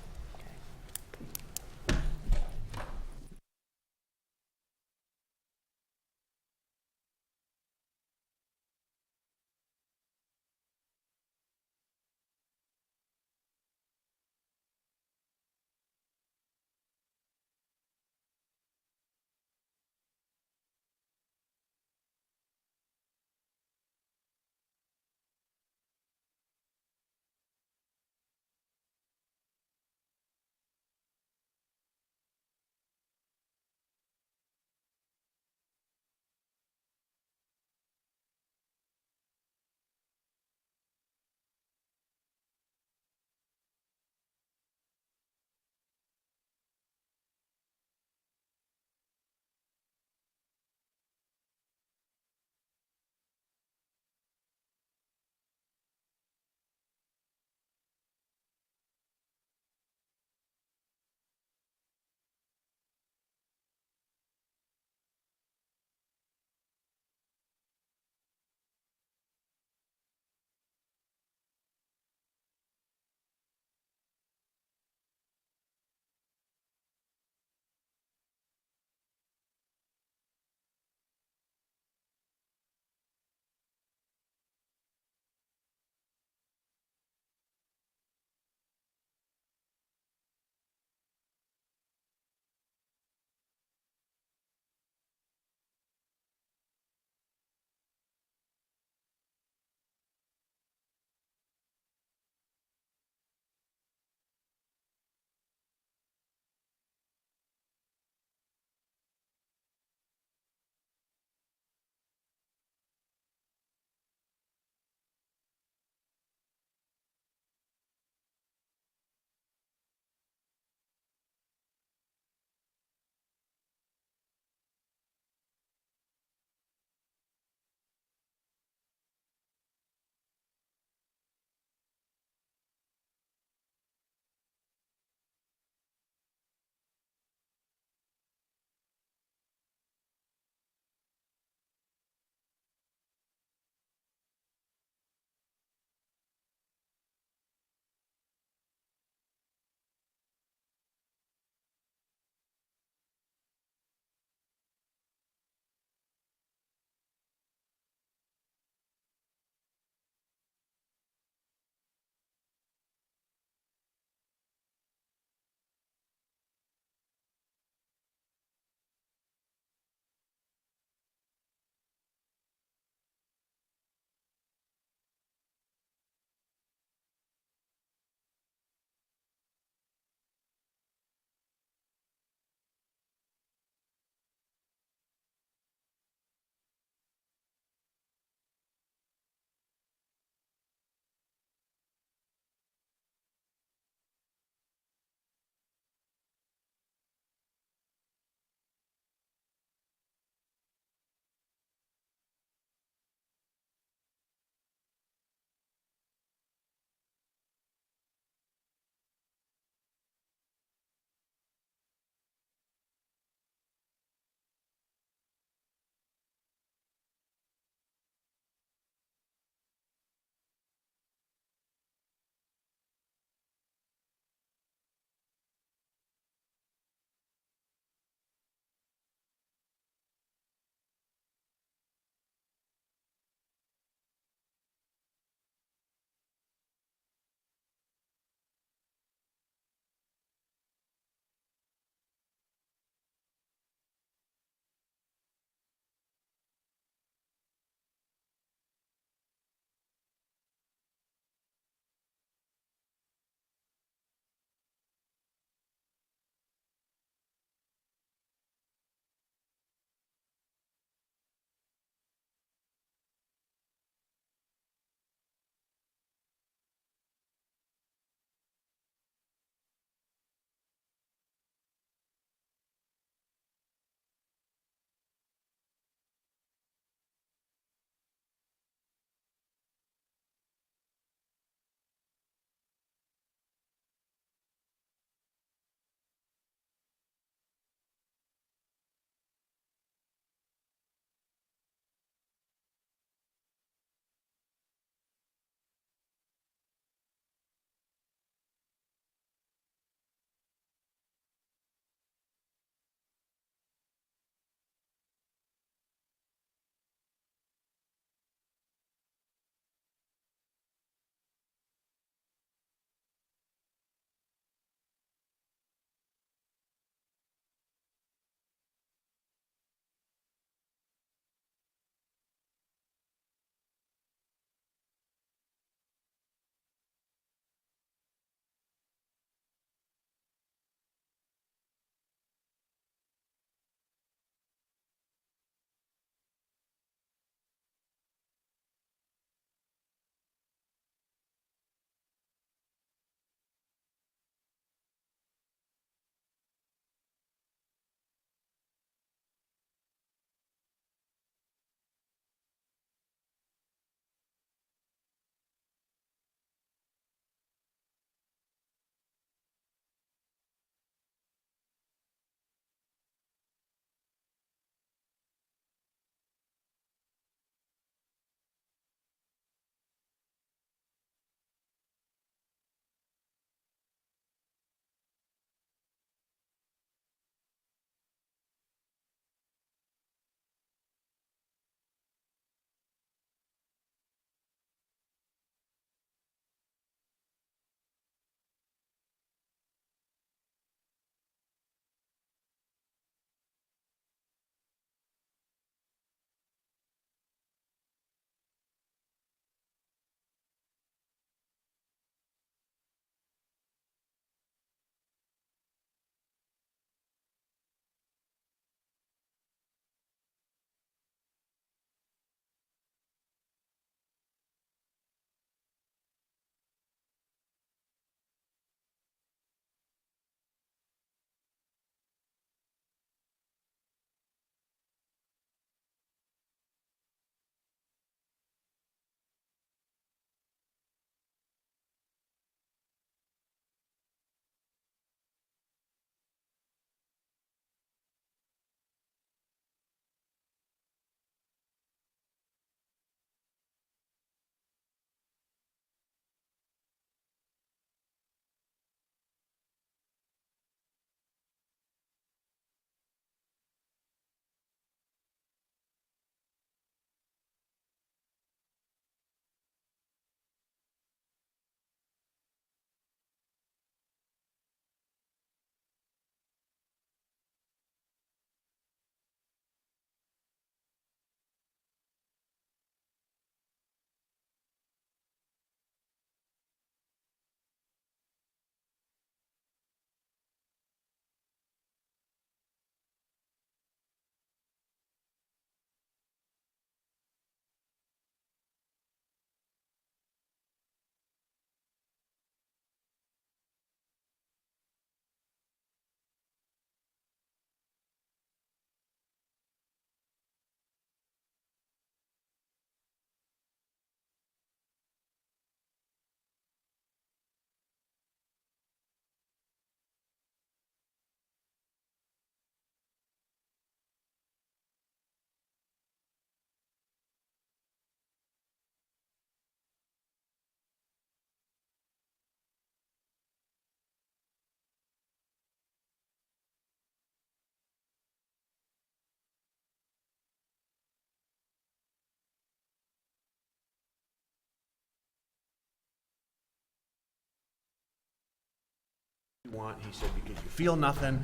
You want, he said, because you feel nothing.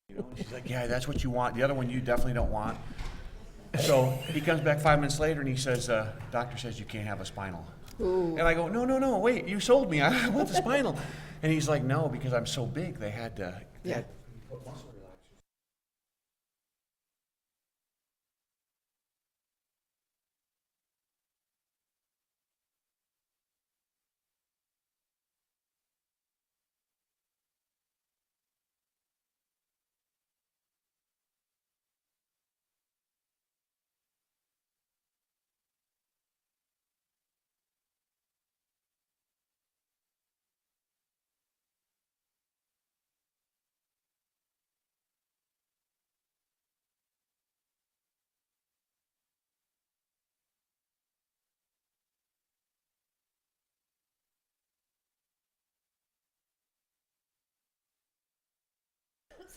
You know, and she's like, yeah, that's what you want. The other one you definitely don't want. So he comes back 5 minutes later and he says, doctor says you can't have a spinal. And I go, no, wait, you sold me. I want the spinal. And he's like, no, because I'm so big, they had to. Yeah. Put muscle relaxers.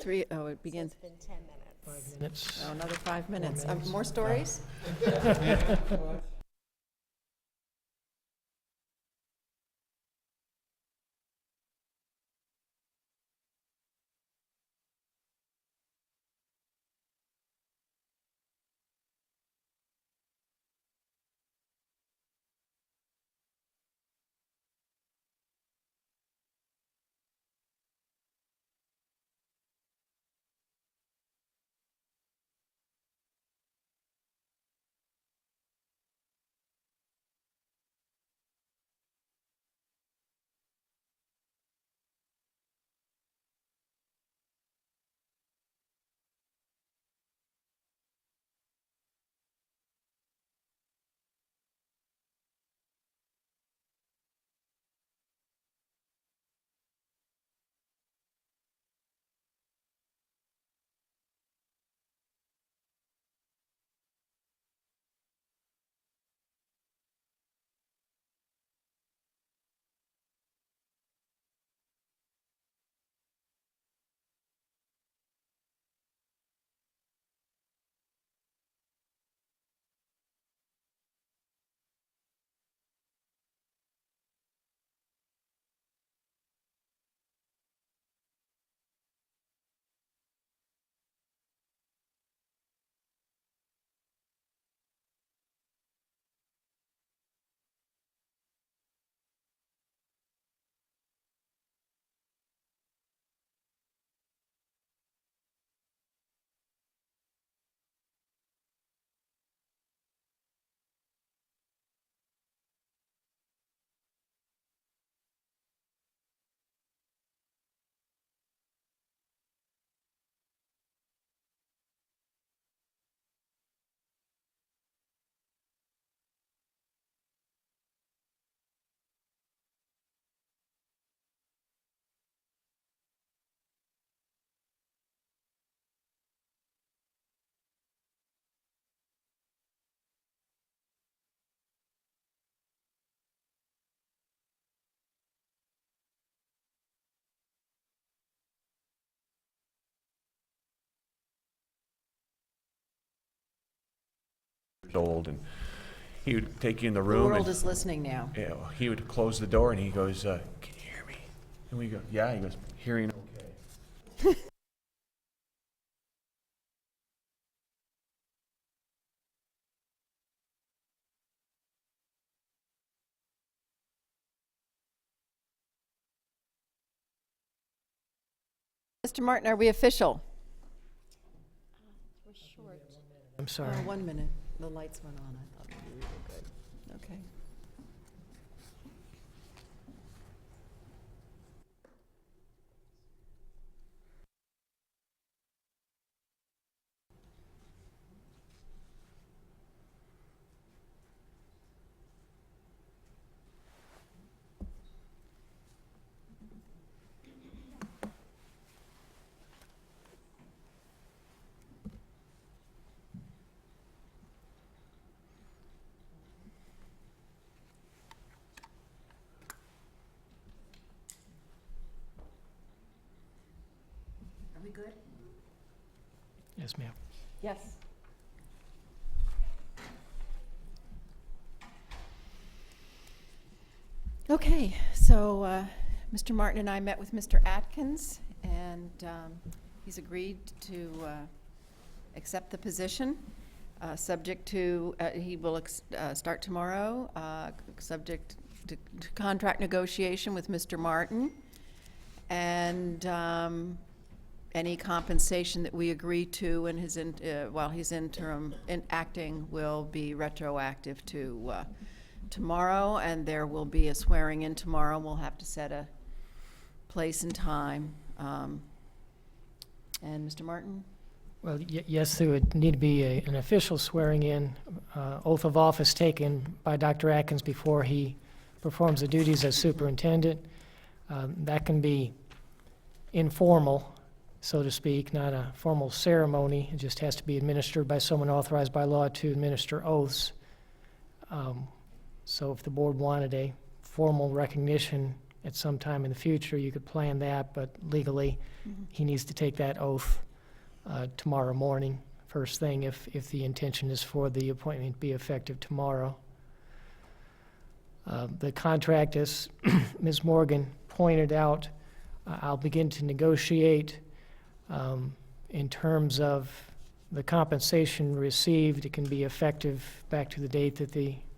It begins, It's been 10 minutes. Minutes. oh, another 5 minutes. minutes. More stories? Years old, and he would take you in the The room. world and, is listening now. yeah, he would close the door and he goes, can you hear me? And we go, yeah. He goes, hearing okay. Mr. Martin, are we official? We're short. I'm sorry. 1 minute. The lights went on. I thought maybe we were good. Okay. Are we good? Yes, ma'am. Yes. Okay, so Mr. Martin and I met with Mr. Atkins, and he's agreed to accept the position, subject to, he will start tomorrow, subject to contract negotiation with Mr. Martin, and any compensation that we agree to in his, while he's interim, acting will be retroactive to tomorrow, and there will be a swearing in tomorrow. We'll have to set a place and time. And Mr. Martin? Well, yes, there would need to be an official swearing-in, oath of office taken by Dr. Atkins before he performs the duties as superintendent. That can be informal, so to speak, not a formal ceremony. It just has to be administered by someone authorized by law to administer oaths. So if the board wanted a formal recognition at some time in the future, you could plan that, but legally, he needs to take that oath tomorrow morning, first thing, if the intention is for the appointment to be effective tomorrow. The contract, as Ms. Morgan pointed out, I'll begin to negotiate in terms of the compensation received. It can be effective back to the date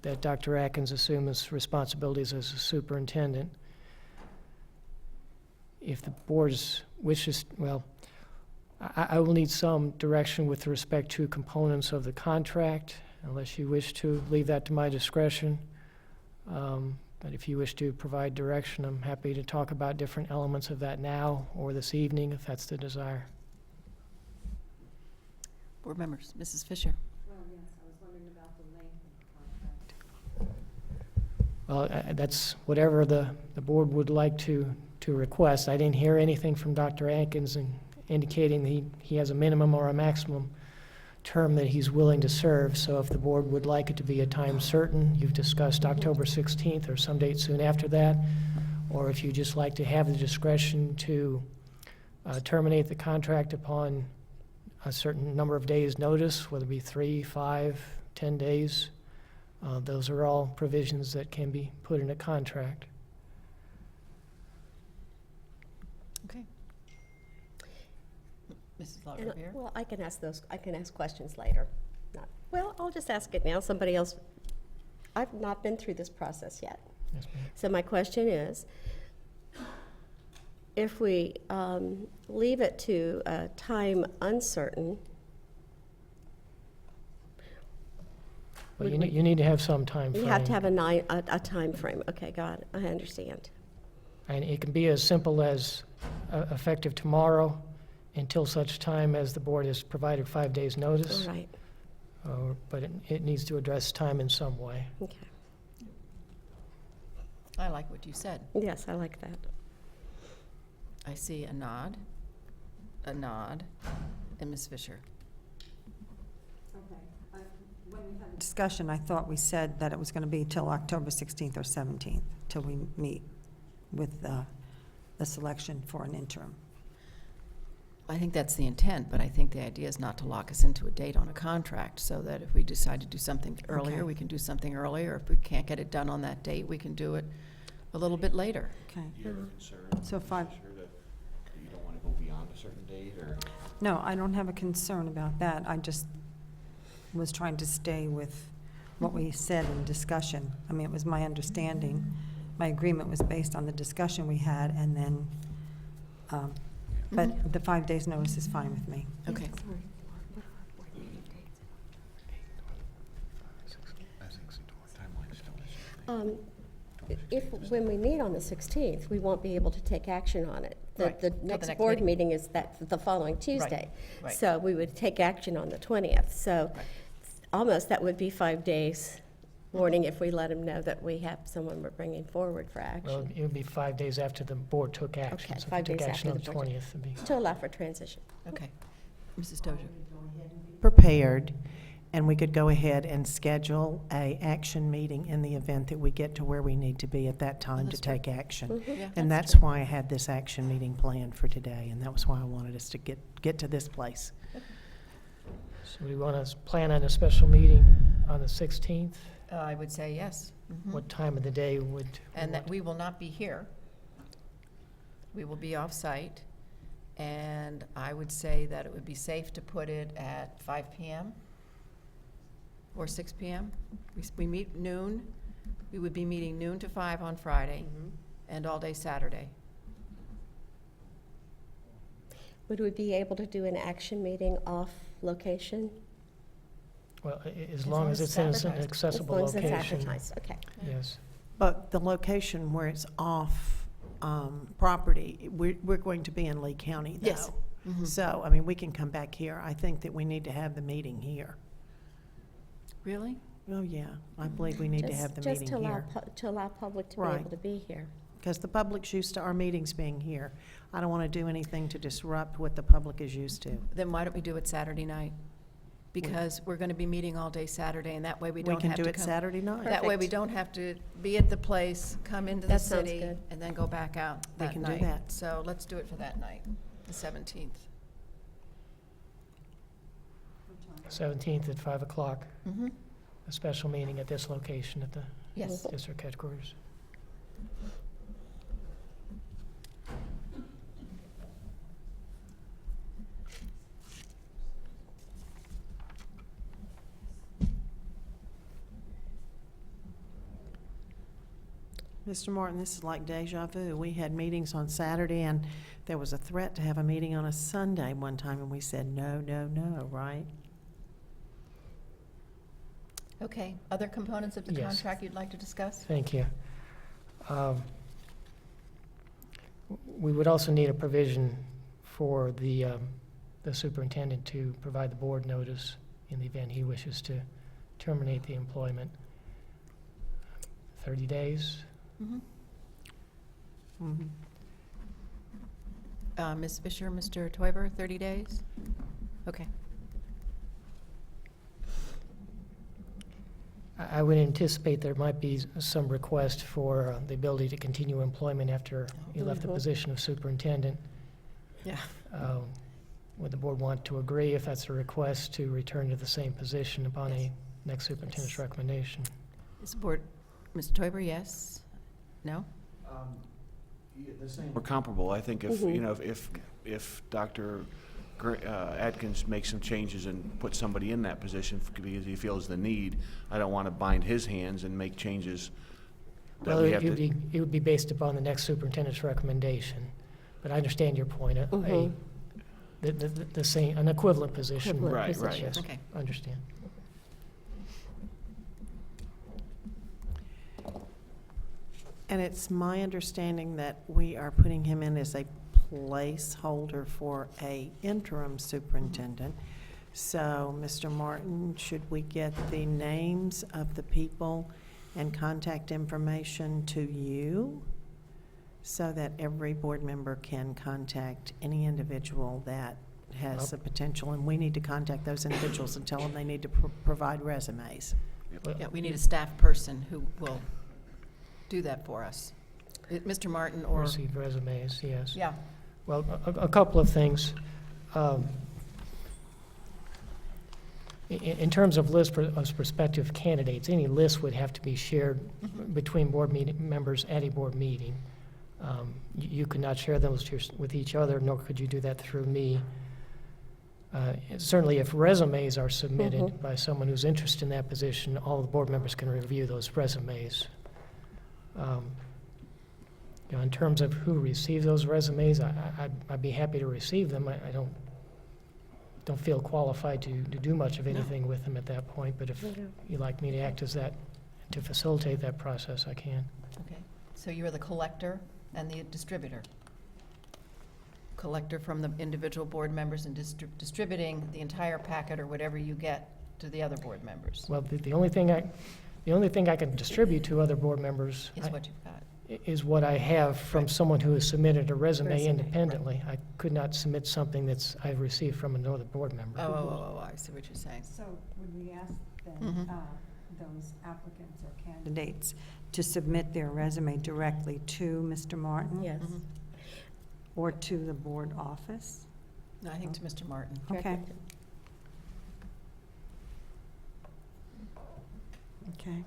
that Dr. Atkins assumes responsibilities as a superintendent. If the board's wishes, well, I will need some direction with respect to components of the contract, unless you wish to leave that to my discretion. But if you wish to provide direction, I'm happy to talk about different elements of that now or this evening, if that's the desire. Board members, Mrs. Fisher? Well, yes, I was wondering about the length of the contract. Well, that's whatever the board would like to request. I didn't hear anything from Dr. Atkins indicating he has a minimum or a maximum term that he's willing to serve. So if the board would like it to be a time certain, you've discussed October 16th or some date soon after that, or if you just like to have the discretion to terminate the contract upon a certain number of days' notice, whether it be 3, 5, 10 days, those are all provisions that can be put in a contract. Okay. Mrs. And, LaRiviere? well, I can ask questions later. Well, I'll just ask it now. Somebody else, I've not been through this process yet. Yes, ma'am. So my question is, if we leave it to a time uncertain, Well, you need to have some time frame. you have to have a time frame. Okay, got it. I understand. And it can be as simple as effective tomorrow until such time as the board has provided 5 days' notice. All right. But it needs to address time in some way. Okay. I like what you said. Yes, I like that. I see a nod, and Ms. Fisher. Discussion, I thought we said that it was going to be till October 16th or 17th, till we meet with the selection for an interim. I think that's the intent, but I think the idea is not to lock us into a date on a contract, so that if we decide to do something earlier, Okay. we can do something earlier. If we can't get it done on that date, we can do it a little bit later. Okay. Do you have a concern? So five- Sure that you don't want to go beyond a certain date, or? No, I don't have a concern about that. I just was trying to stay with what we said in discussion. I mean, it was my understanding, my agreement was based on the discussion we had, and then, but the 5 days' notice is fine with me. Okay. When we meet on the 16th, we won't be able to take action on it. Right. The Till the next next board meeting. meeting is the following Tuesday. right. So we would take action on the 20th. So Right. almost that would be 5 days warning if we let them know that we have someone we're bringing forward for Well, action, it would be 5 days after the board took action. Okay, So if 5 you days took action on after the the budget. 20th, it'd be. to allow for transition. Okay. Mrs. Dozier? Prepared, and we could go ahead and schedule a action meeting in the event that we get to where we need to be at that time to that's true. take action. Mhm. Yeah, And that's that's why I had this action meeting planned for today, and that was why I wanted us to get to this place. So we want to plan on a special meeting on the 16th I would say yes. Mhm. What time of the day would? And that we will not be here. We will be off-site. And I would say that it would be safe to put it at 5 PM or 6 PM. We meet noon. We would be meeting noon to 5 on Friday and all day Saturday. Would we be able to do an action meeting off location? Well, as long as it's in an advertised. accessible As long as it's location. advertised, okay. Yes. But the location where it's off property, we're going to be in Lee County, though. Yes. Mhm. So, I mean, we can come back here. I think that we need to have the meeting here. Really? Oh, yeah, I believe we need to Just- have the just meeting to allow here. to allow public to be Right. able to be here. Because the public's used to our meetings being here. I don't want to do anything to disrupt what the public is used to. Then why don't we do it Saturday night? Because we're going to be meeting all day Saturday, and that way we We don't can have do to it come. Saturday night. That way we Perfect. don't have to be at the place, come into the That sounds city, good. and then go back out We that can do night. that. So let's do it for that night, the 17th. 17th at 5 o'clock, Mm-hmm. a special meeting at this location at the Yes. district headquarters. Mr. Martin, this is like deja vu. We had meetings on Saturday, and there was a threat to have a meeting on a Sunday one time, and we said, no, no, no, right? Okay, other components of the Yes. contract you'd like to discuss? Thank you. We would also need a provision for the superintendent to provide the board notice in the event he wishes to terminate the employment. 30 days? Mhm. Mhm. Ms. Fisher, Mr. Toiber, 30 days? Okay. I would anticipate there might be some request for the ability to continue employment after you left the Mhm. position of superintendent. Yeah. Would the board want to agree, if that's a request, to return to the same position upon a Yes. next superintendent's recommendation? Is the board, Mr. Toiber, yes? No? We're comparable. I think if, Mhm. you know, if Dr. Atkins makes some changes and puts somebody in that position because he feels the need, I don't want to bind his hands and make changes that Well, we it have would to. be, it would be based upon the next superintendent's recommendation, but I understand your point. Mhm. The same, an equivalent position. Equivalent Right, right. position. Yes, Okay. understand. And it's my understanding that we are putting him in as a placeholder for a interim superintendent. So, Mr. Martin, should we get the names of the people and contact information to you so that every board member can contact any individual that has the potential? And we need to contact those individuals and tell them they need to provide resumes. Well, Yeah, we need a staff person who will do that for us. Mr. Martin or, Receive resumes, yes. yeah, Well, a couple of things. In terms of list of prospective candidates, any list would have to be shared between board members at a board meeting. You could not share those with each other, nor could you do that through me. Certainly, if resumes are submitted Mhm. by someone who's interested in that position, all the board members can review those resumes. You know, in terms of who receives those resumes, I'd be happy to receive them. I don't feel qualified to do much of No. anything with them at that point, but if Yeah. you'd like me to act as that, to facilitate that process, I can. okay. So you're the collector and the distributor. Collector from the individual board members and distributing the entire packet or whatever you get to the other board members, Well, the only thing I can distribute to other board members is what you've got. is what I have from Right. someone who has submitted a resume Resume, independently. I could not submit something I've received from another board member. Oh, I see what you're saying. So would we ask then, Mhm. those applicants or candidates to submit their resume directly to Mr. Martin? Yes. Mhm. Or to the board office? No, I think to Mr. Martin. Okay. Okay.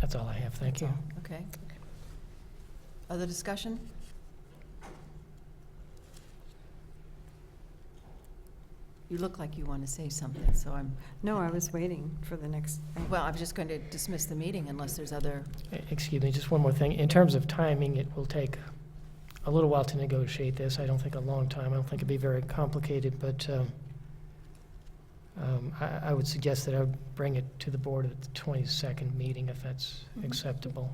That's all I have, thank you. Okay. Other discussion? You look like you want to say something, so I'm, No, I was waiting for the next thing. well, I was just going to dismiss the meeting unless there's other, Excuse me, just one more thing. In terms of timing, it will take a little while to negotiate this. I don't think a long time. I don't think it'd be very complicated, but I would suggest that I would bring it to the board at the 22nd meeting if that's Mhm. acceptable.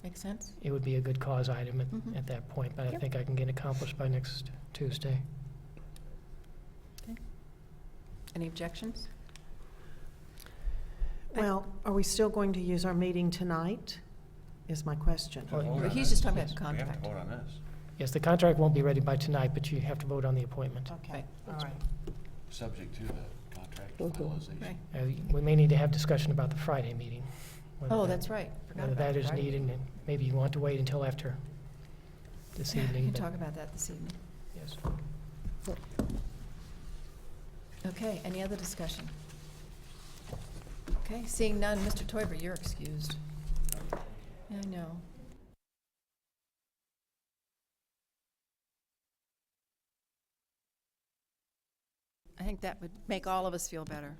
makes sense? It would be a good cause item Mhm. at that point, but I Yep. think I can get it accomplished by next Tuesday. Any objections? Well, are we still going to use our meeting tonight, is my question. Well, Vote on He's this. just talking about the We have contract. to vote on this, Yes, the contract won't be ready by tonight, but you have to vote on the appointment. Okay, Right. all right. subject to the contract Mhm. finalization. Right. We may need to have discussion about the Friday meeting. whether Oh, that- that's right. Forgot Whether about that the is Friday. needed, and maybe you want to wait until after this We evening. can but- talk about that this evening. Yes. Okay, any other discussion? Okay, seeing none, Mr. Toiber, you're excused. Yeah, I know. I think that would make all of us feel better.